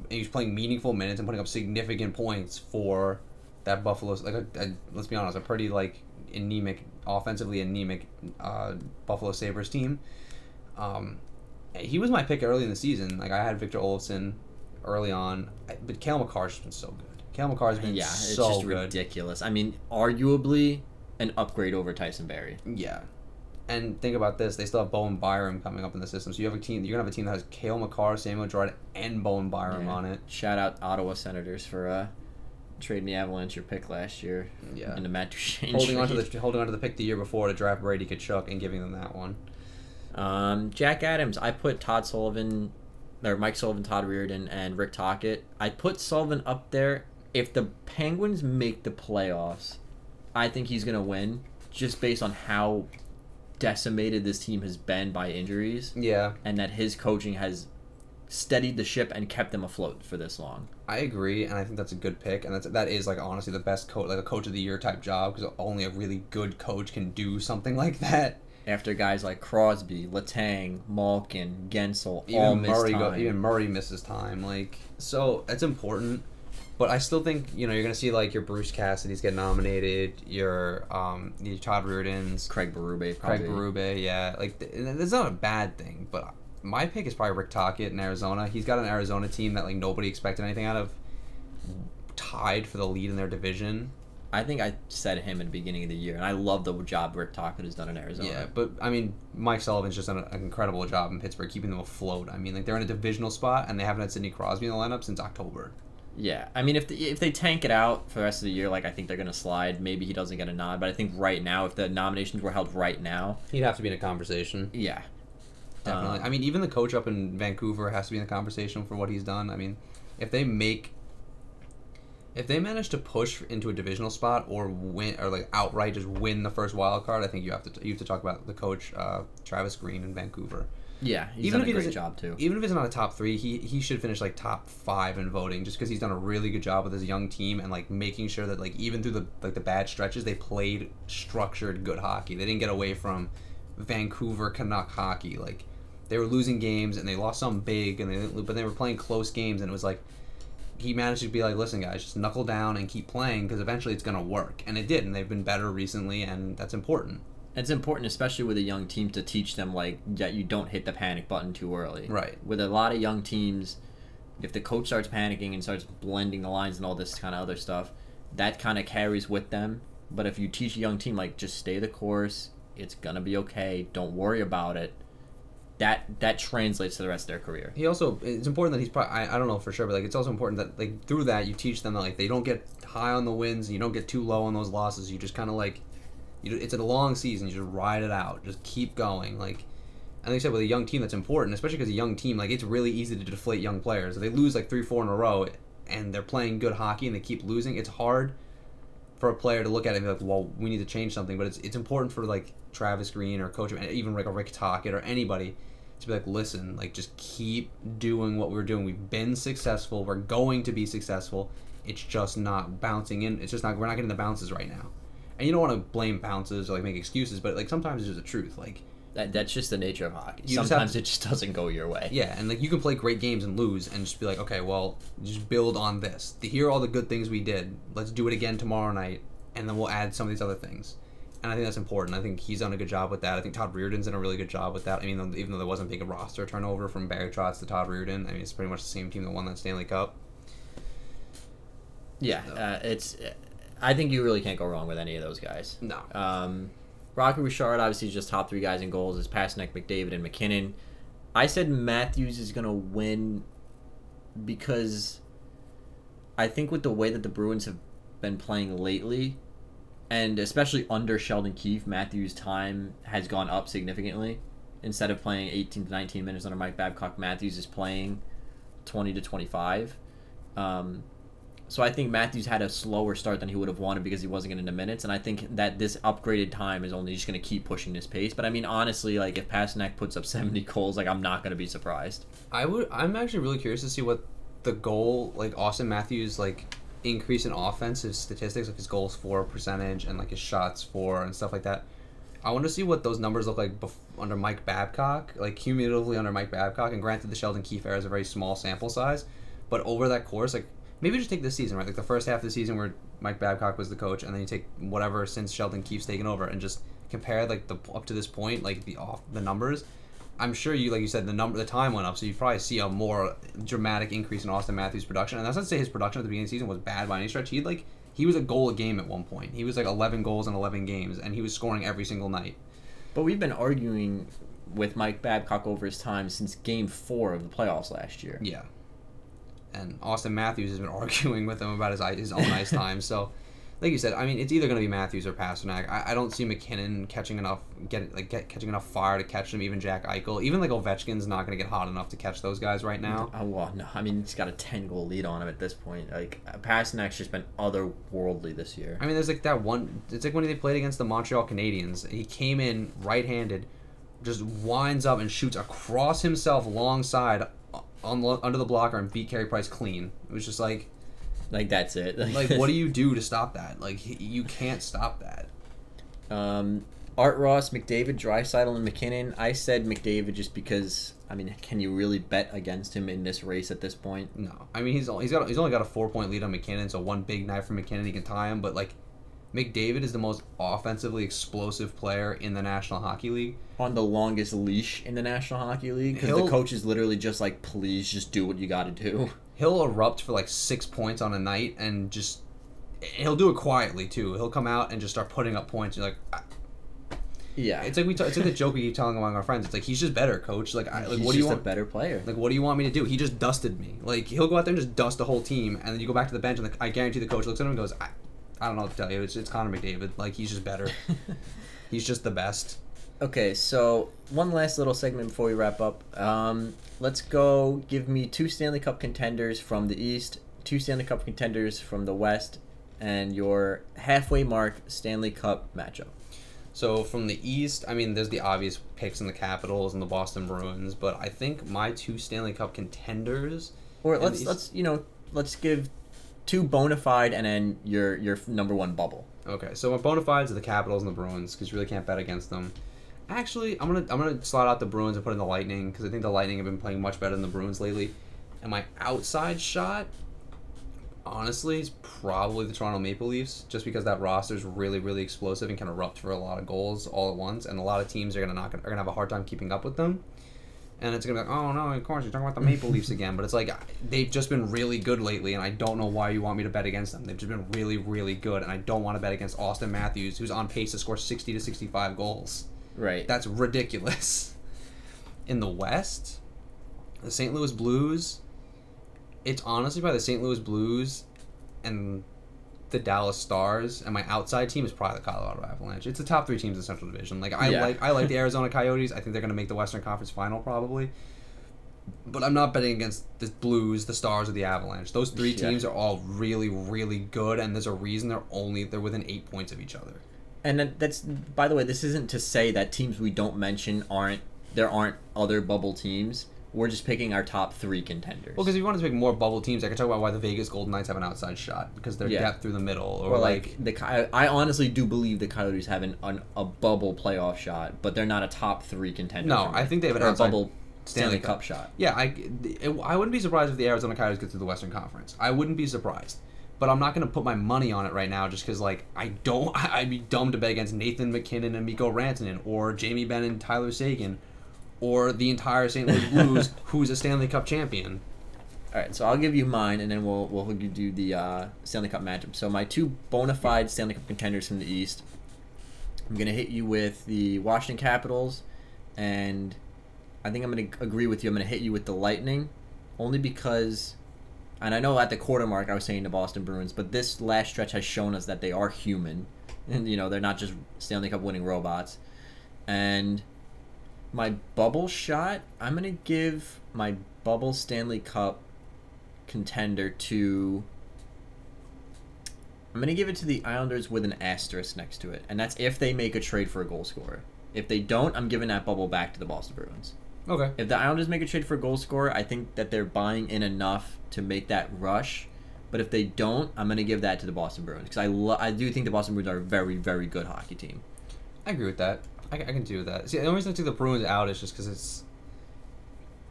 he was playing meaningful minutes and putting up significant points for that Buffalo. Let's be honest, a pretty offensively anemic Buffalo Sabres team. He was my pick early in the season. Like I had Victor Olofsson early on, but Cale Makar's just been so good. Cale Makar's been It's so just good. ridiculous. I mean, arguably an upgrade over Tyson Barrie. Yeah. And think about this: they still have Bowen Byram coming up in the system. So you have a team. You're gonna have a team that has Cale Makar, Samuel Girard, and Bowen Byram on it. Shout out Ottawa Senators for trading the Avalanche your pick last year. Yeah. In the Matt Duchene Holding on trade. to the pick the year before to draft Brady Tkachuk and giving them that one. Jack Adams. I put Mike Sullivan, Todd Reardon, and Rick Tocchet. I put Sullivan up there. If the Penguins make the playoffs, I think he's gonna win, just based on how decimated this team has been by injuries. Yeah, and that his coaching has steadied the ship and kept them afloat for this long. I agree, and I think that's a good pick, and that is like honestly the best coach, like a coach of the year type job, because only a really good coach can do something like that. After guys like Crosby, Letang, Malkin, Gensel, all missed time. Even Murray misses time. Like, so it's important. But I still think, you're going to see, like, your Bruce Cassidy's get nominated, your Todd Reardon's. Craig Berube, yeah. Like, that's not a bad thing, but my pick is probably Rick Tocchet in Arizona. He's got an Arizona team that, like, nobody expected anything out of, tied for the lead in their division. I think I said him in the beginning of the year, and I love the job Rick Tocchet has done in Arizona. Yeah, but, I mean, Mike Sullivan's just done an incredible job in Pittsburgh, keeping them afloat. I mean, like, they're in a divisional spot, and they haven't had Sidney Crosby in the lineup since October. Yeah, I mean, if they tank it out for the rest of the year, like, I think they're going to slide. Maybe he doesn't get a nod, but I think right now, if the nominations were held right now... He'd have to be in a conversation. Yeah. Definitely. I mean, even the coach up in Vancouver has to be in the conversation for what he's done. I mean, if they manage to push into a divisional spot or win, or like outright just win the first wild card, I think you have to talk about the coach Travis Green in Vancouver. Yeah, he's done a great job too. Even if he's not a top 3, he should finish like top 5 in voting, just because he's done a really good job with his young team and like making sure that like even through the bad stretches they played structured good hockey. They didn't get away from Vancouver Canuck hockey. Like they were losing games and they lost some big, but they were playing close games, and it was like he managed to be like, listen guys, just knuckle down and keep playing because eventually it's gonna work, and it did, and they've been better recently, and that's important. It's important, especially with a young team, to teach them like that you don't hit the panic button too early. Right. With a lot of young teams, if the coach starts panicking and starts blending the lines and all this kind of other stuff, that kind of carries with them. But if you teach a young team like just stay the course, it's gonna be okay, don't worry about it, that translates to the rest of their career. It's important that he's probably, I don't know for sure, but like it's also important that like through that you teach them that like they don't get high on the wins and you don't get too low on those losses. You just kind of like. It's a long season. You just ride it out. Just keep going. Like I said, with a young team, that's important, especially because a young team, like it's really easy to deflate young players. If they lose like 3-4 in a row, and they're playing good hockey and they keep losing, it's hard for a player to look at it and be like, well, we need to change something. But it's important for like Travis Green or coach, even like a Rick Tocchet or anybody, to be like, listen, like just keep doing what we're doing. We've been successful. We're going to be successful. It's just not bouncing in. It's just not. We're not getting the bounces right now. And you don't want to blame bounces or like make excuses, but like sometimes it's just the truth. Like that's just the nature of hockey. You Sometimes it just doesn't go your way. Yeah, and like you can play great games and lose, and just be like, okay, well, just build on this. Here are all the good things we did. Let's do it again tomorrow night, and then we'll add some of these other things. and I think that's important. I think he's done a good job with that. I think Todd Reardon's done a really good job with that. I mean, even though there wasn't a big roster turnover from Barry Trotz to Todd Reardon, I mean, it's pretty much the same team that won that Stanley Cup. Yeah, I think you really can't go wrong with any of those guys. No. Rocky Richard, obviously, is just top 3 guys in goals. Is Pasternak, McDavid, and McKinnon. I said Matthews is going to win because I think with the way that the Bruins have been playing lately, and especially under Sheldon Keefe, Matthews' time has gone up significantly. Instead of playing 18 to 19 minutes under Mike Babcock, Matthews is playing 20 to 25. So I think Matthews had a slower start than he would have wanted because he wasn't getting into minutes, and I think that this upgraded time is only just going to keep pushing this pace. But I mean, honestly, like if Pasternak puts up 70 goals, like I'm not going to be surprised. I'm actually really curious to see what the goal, like Austin Matthews, like increase in offensive statistics, like his goals for percentage and like his shots for and stuff like that. I want to see what those numbers look like under Mike Babcock, like cumulatively under Mike Babcock. And granted, the Sheldon Keefe era is a very small sample size, but over that course, like maybe just take this season, right? Like the first half of the season where Mike Babcock was the coach, and then you take whatever since Sheldon Keefe's taken over and just compare like the up to this point, like the numbers. I'm sure you, like you said, the time went up, so you probably see a more dramatic increase in Austin Matthews' production. And that's not to say his production at the beginning of the season was bad by any stretch. He was a goal a game at one point. He was like 11 goals in 11 games, and he was scoring every single night. But we've been arguing with Mike Babcock over his time since Game 4 of the playoffs last year. Yeah. And Austin Matthews has been arguing with him about his own ice time. So, like you said, I mean, it's either going to be Matthews or Pasternak. I don't see McKinnon catching enough fire to catch them. Even Jack Eichel, even like Ovechkin's not going to get hot enough to catch those guys right now. Oh well, no. I mean, he's got a 10-goal lead on him at this point. Like Pasternak's just been otherworldly this year. I mean, there's like that one. It's like when they played against the Montreal Canadiens. He came in right-handed, just winds up and shoots across himself, long side, under the blocker, and beat Carey Price clean. It was just like that's it. Like, what do you do to stop that? Like, you can't stop that. Art Ross, McDavid, Draisaitl, and McKinnon. I said McDavid just because, I mean, can you really bet against him in this race at this point? No. I mean, he's only got a 4-point lead on McKinnon, so one big night from McKinnon, he can tie him. But, like, McDavid is the most offensively explosive player in the National Hockey League. On the longest leash in the National Hockey League, because the coach is literally just like, please just do what you got to do. He'll erupt for like 6 points on a night, and he'll do it quietly too. He'll come out and just start putting up points. You're like, yeah. It's like it's like the joke we keep telling among our friends. It's like, he's just better, coach. Like, he's what do you want? A better player. Like, what do you want me to do? He just dusted me. Like, he'll go out there and just dust the whole team, and then you go back to the bench, and I guarantee the coach looks at him and goes, I don't know what to tell you. It's Connor McDavid. Like, he's just better. He's just the best. Okay, so one last little segment before we wrap up. Let's go. Give me 2 Stanley Cup contenders from the East, 2 Stanley Cup contenders from the West, and your halfway mark Stanley Cup matchup. So from the East, I mean, there's the obvious picks in the Capitals and the Boston Bruins, but I think my 2 Stanley Cup contenders. Or let's give 2 bona fide and then your number 1 bubble. Okay, so my bona fides are the Capitals and the Bruins because you really can't bet against them. Actually, I'm gonna slot out the Bruins and put in the Lightning because I think the Lightning have been playing much better than the Bruins lately. And my outside shot, honestly, is probably the Toronto Maple Leafs, just because that roster is really, really explosive and can erupt for a lot of goals all at once, and a lot of teams are gonna have a hard time keeping up with them. And it's gonna be like, oh no, of course you're talking about the Maple Leafs again, but it's like they've just been really good lately, and I don't know why you want me to bet against them. They've just been really, really good, and I don't want to bet against Austin Matthews, who's on pace to score 60 to 65 goals. Right. That's ridiculous. In the West, the St. Louis Blues, it's honestly by the St. Louis Blues and the Dallas Stars, and my outside team is probably the Colorado Avalanche. It's the top 3 teams in the Central Division. Like I like the Arizona Coyotes. I think they're going to make the Western Conference Final probably. But I'm not betting against the Blues, the Stars, or the Avalanche. Those 3 teams are all really, really good, and there's a reason they're within 8 points of each other. And that's, by the way, this isn't to say that teams we don't mention aren't other bubble teams. We're just picking our top 3 contenders. Well, because if you wanted to pick more bubble teams, I could talk about why the Vegas Golden Knights have an outside shot because they're depth through the middle, or like I honestly do believe the Coyotes have a bubble playoff shot, but they're not a top 3 contender. No, I think they have an outside bubble Stanley Cup shot. Yeah, I wouldn't be surprised if the Arizona Coyotes get through the Western Conference. I wouldn't be surprised. but I'm not going to put my money on it right now just because, like, I'd be dumb to bet against Nathan McKinnon and Mikko Rantanen or Jamie Benn and Tyler Seguin or the entire St. Louis Blues, who's a Stanley Cup champion. All right, so I'll give you mine, and then we'll do the Stanley Cup matchup. So my two bona fide Stanley Cup contenders from the East. I'm going to hit you with the Washington Capitals, and I think I'm going to agree with you. I'm going to hit you with the Lightning, only because, and I know at the quarter mark I was saying the Boston Bruins, but this last stretch has shown us that they are human, and they're not just Stanley Cup winning robots. And my bubble shot, I'm going to give my bubble Stanley Cup contender to, I'm going to give it to the Islanders with an asterisk next to it, and that's if they make a trade for a goal scorer. If they don't, I'm giving that bubble back to the Boston Bruins. Okay. If the Islanders make a trade for a goal scorer, I think that they're buying in enough to make that rush. But if they don't, I'm going to give that to the Boston Bruins, because I do think the Boston Bruins are a very, very good hockey team. I agree with that. I can do that. See, the only reason I took the Bruins out is just because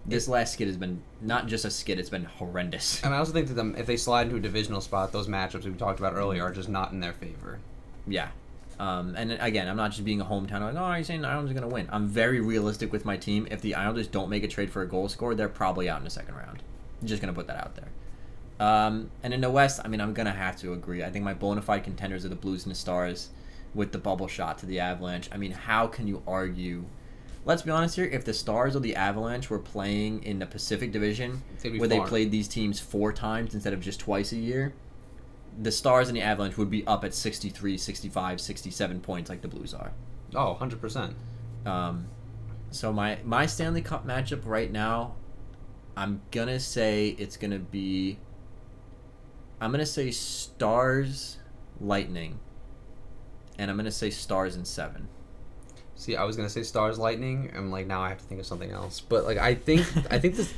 this last skid has been not just a skid; it's been horrendous. And I also think that if they slide into a divisional spot, those matchups we talked about earlier are just not in their favor. Yeah. And again, I'm not just being a hometown like, oh, you're saying the Islanders are going to win. I'm very realistic with my team. If the Islanders don't make a trade for a goal scorer, they're probably out in the second round. I'm just going to put that out there. And in the West, I mean, I'm going to have to agree. I think my bona fide contenders are the Blues and the Stars with the bubble shot to the Avalanche. I mean, how can you argue? Let's be honest here. If the Stars or the Avalanche were playing in the Pacific Division, where they played these teams 4 times instead of just twice a year, the Stars and the Avalanche would be up at 63, 65, 67 points like the Blues are. Oh, 100%. So my Stanley Cup matchup right now, I'm going to say it's going to be, I'm going to say Stars, Lightning, and I'm going to say Stars in 7. See, I was going to say Stars, Lightning, and like now I have to think of something else. But like I think this,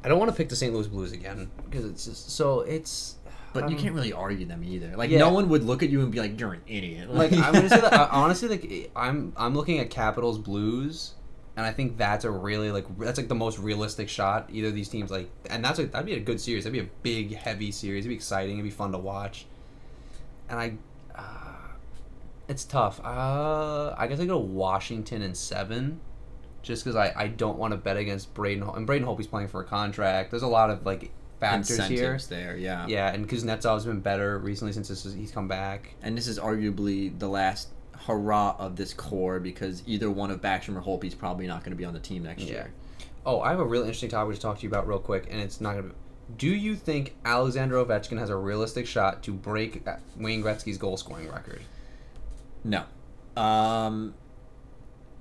I don't want to pick the St. Louis Blues again because it's just so it's. But you can't really argue them either. Like no one would look at you and be like, "You're an idiot." Like I'm gonna say that honestly, like I'm looking at Capitals Blues, and I think that's a really that's the most realistic shot either of these teams like, and that'd be a good series. That'd be a big, heavy series. It'd be exciting. It'd be fun to watch. And it's tough. I guess I go Washington in 7, just because I don't want to bet against Braden. And Braden Holtby's playing for a contract. There's a lot of like factors incentives here. There, yeah. Yeah, and Kuznetsov's been better recently since he's come back. And this is arguably the last hurrah of this core because either one of Backstrom or Holtby's probably not going to be on the team next year. Oh, I have a really interesting topic to talk to you about real quick, and it's not going to be... Do you think Alexander Ovechkin has a realistic shot to break Wayne Gretzky's goal-scoring record? No.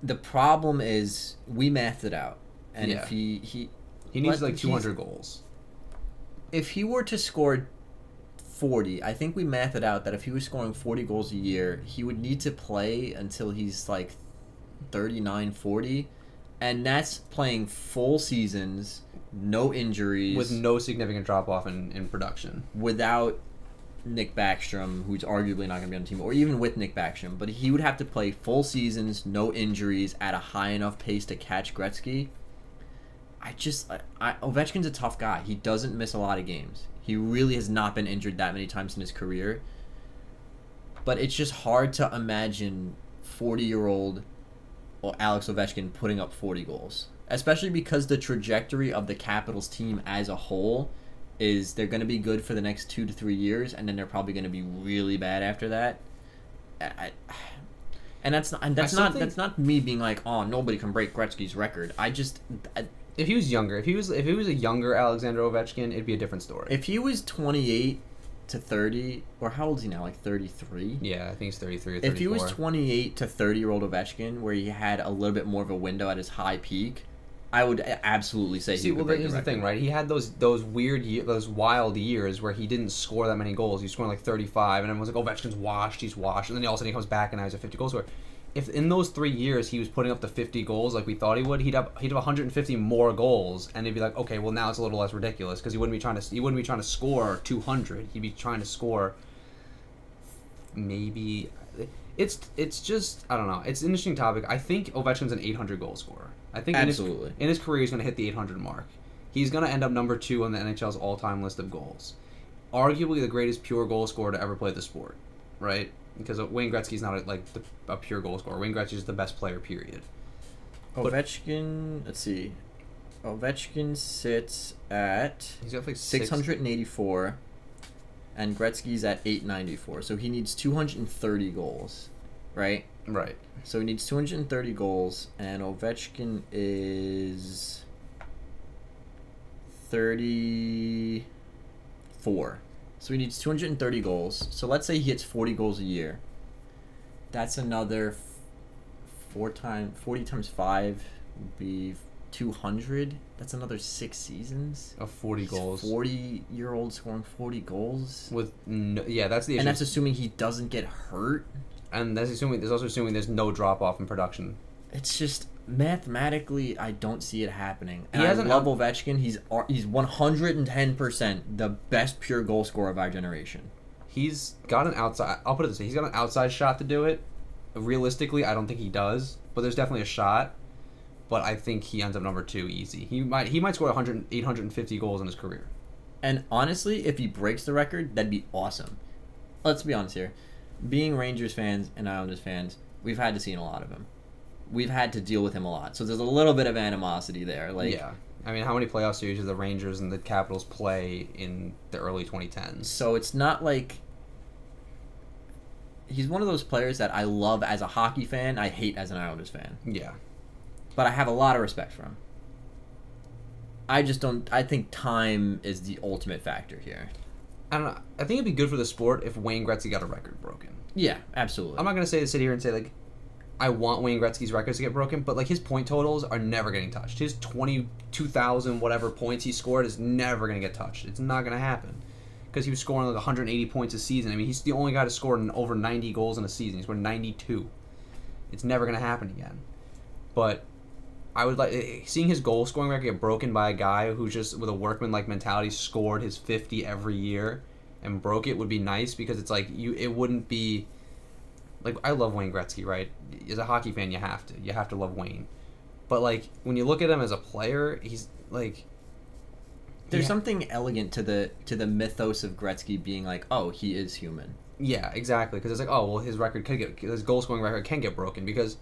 The problem is we mathed it out. And if he needs like 200 goals. If he were to score 40, I think we mathed it out that if he was scoring 40 goals a year, he would need to play until he's like 39, 40. And that's playing full seasons, no injuries. With no significant drop-off in production. Without Nick Backstrom, who's arguably not going to be on the team, or even with Nick Backstrom. But he would have to play full seasons, no injuries, at a high enough pace to catch Gretzky. Ovechkin's a tough guy. He doesn't miss a lot of games. He really has not been injured that many times in his career. But it's just hard to imagine 40-year-old Alex Ovechkin putting up 40 goals. Especially because the trajectory of the Capitals team as a whole is they're going to be good for the next 2 to 3 years, and then they're probably going to be really bad after that. And that's not me being like, oh, nobody can break Gretzky's record. If he was younger, if he was a younger Alexander Ovechkin, it'd be a different story. If he was 28 to 30, or how old is he now? Like 33? Yeah, I think he's 33 or 34. If he was 28 to 30-year-old Ovechkin, where he had a little bit more of a window at his high peak, I would absolutely say he would break the record. Here's the thing, right? He had those wild years where he didn't score that many goals. He was scoring like 35, and everyone's like, Ovechkin's washed, he's washed. And then all of a sudden he comes back and now he's a 50-goal scorer. If in those 3 years he was putting up the 50 goals like we thought he would, he'd have 150 more goals, and it'd be like, okay, well now it's a little less ridiculous because he wouldn't be trying to score 200. He'd be trying to score maybe. It's just, I don't know. It's an interesting topic. I think Ovechkin's an 800 goal scorer. I think absolutely in his career he's going to hit the 800 mark. He's going to end up number 2 on the NHL's all-time list of goals. arguably the greatest pure goal scorer to ever play the sport, right? Because Wayne Gretzky's not a pure goal scorer. Wayne Gretzky's the best player, period. Ovechkin, let's see. Ovechkin sits at He's got like 684, and Gretzky's at 894. So he needs 230 goals, right? Right. So he needs 230 goals, and Ovechkin is 34. So he needs 230 goals. So let's say he hits 40 goals a year. That's another 40 times 5 would be 200. That's another 6 seasons Of 40 goals. 40-year-old scoring 40 goals. With that's the issue. And that's assuming he doesn't get hurt. And that's assuming there's no drop off in production. It's just mathematically, I don't see it happening. And He I hasn't love Ovechkin. He's 110% the best pure goal scorer of our generation. He's got an outside. I'll put it this way: he's got an outside shot to do it. Realistically, I don't think he does, but there's definitely a shot. But I think he ends up number 2 easy. He might score 850 goals in his career. And honestly, if he breaks the record, that'd be awesome. Let's be honest here. Being Rangers fans and Islanders fans, we've had to see a lot of him. We've had to deal with him a lot. So there's a little bit of animosity there. Yeah. I mean, how many playoff series did the Rangers and the Capitals play in the early 2010s? So it's not like... He's one of those players that I love as a hockey fan, I hate as an Islanders fan. Yeah. But I have a lot of respect for him. I just don't... I think time is the ultimate factor here. I don't know. I think it'd be good for the sport if Wayne Gretzky got a record broken. Yeah, absolutely. I'm not going to sit here and say, like, I want Wayne Gretzky's records to get broken, but, like, his point totals are never getting touched. His 22,000 whatever points he scored is never going to get touched. It's not going to happen. Because he was scoring, like, 180 points a season. I mean, he's the only guy to score over 90 goals in a season. He scored 92. It's never going to happen again. But I would like... Seeing his goal scoring record get broken by a guy who just, with a workman-like mentality, scored his 50 every year and broke it would be nice, because it's like, it wouldn't be... Like, I love Wayne Gretzky, right? As a hockey fan, you have to love Wayne. But, like, when you look at him as a player, he's, like... There's something elegant to the mythos of Gretzky being like, oh, he is human. Yeah, exactly. Because it's like, oh, well, his goal scoring record can get broken, because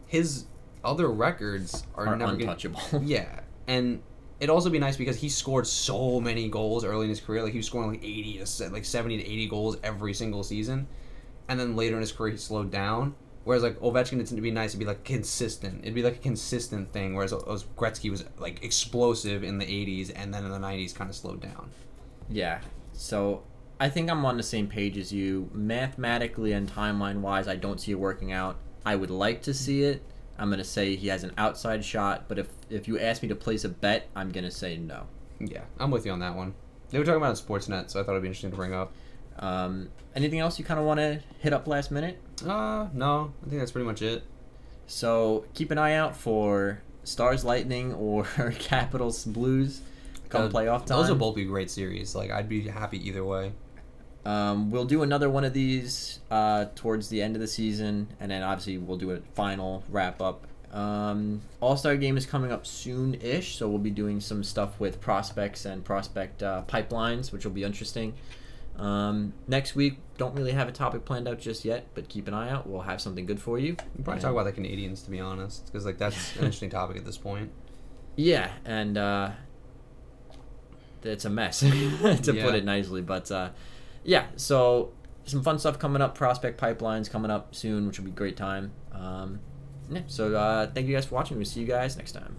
his other records are never untouchable. Yeah, and it'd also be nice because he scored so many goals early in his career. Like, he was scoring like 70 to 80 goals every single season, and then later in his career he slowed down. Whereas, like, Ovechkin, it'd be nice to be, like, consistent. It'd be, like, a consistent thing, whereas Gretzky was, like, explosive in the 80s, and then in the 90s kind of slowed down. Yeah, so I think I'm on the same page as you. Mathematically and timeline-wise, I don't see it working out. I would like to see it. I'm going to say he has an outside shot, but if you ask me to place a bet, I'm going to say no. Yeah, I'm with you on that one. They were talking about it on Sportsnet, so I thought it'd be interesting to bring up. Anything else you kind of want to hit up last minute? No. I think that's pretty much it. So keep an eye out for Stars Lightning or Capitals Blues come playoff time. Those will both be great series. Like, I'd be happy either way. We'll do another one of these towards the end of the season, and then obviously we'll do a final wrap-up. All-Star Game is coming up soon-ish, so we'll be doing some stuff with prospects and prospect pipelines, which will be interesting. Next week, don't really have a topic planned out just yet, but keep an eye out. We'll have something good for you. We'll probably talk about the Canadians, to be honest, because, like, that's an interesting topic at this point. Yeah, and it's a mess, to put it nicely. But, yeah, so some fun stuff coming up. Prospect pipelines coming up soon, which will be a great time. So thank you guys for watching. We'll see you guys next time.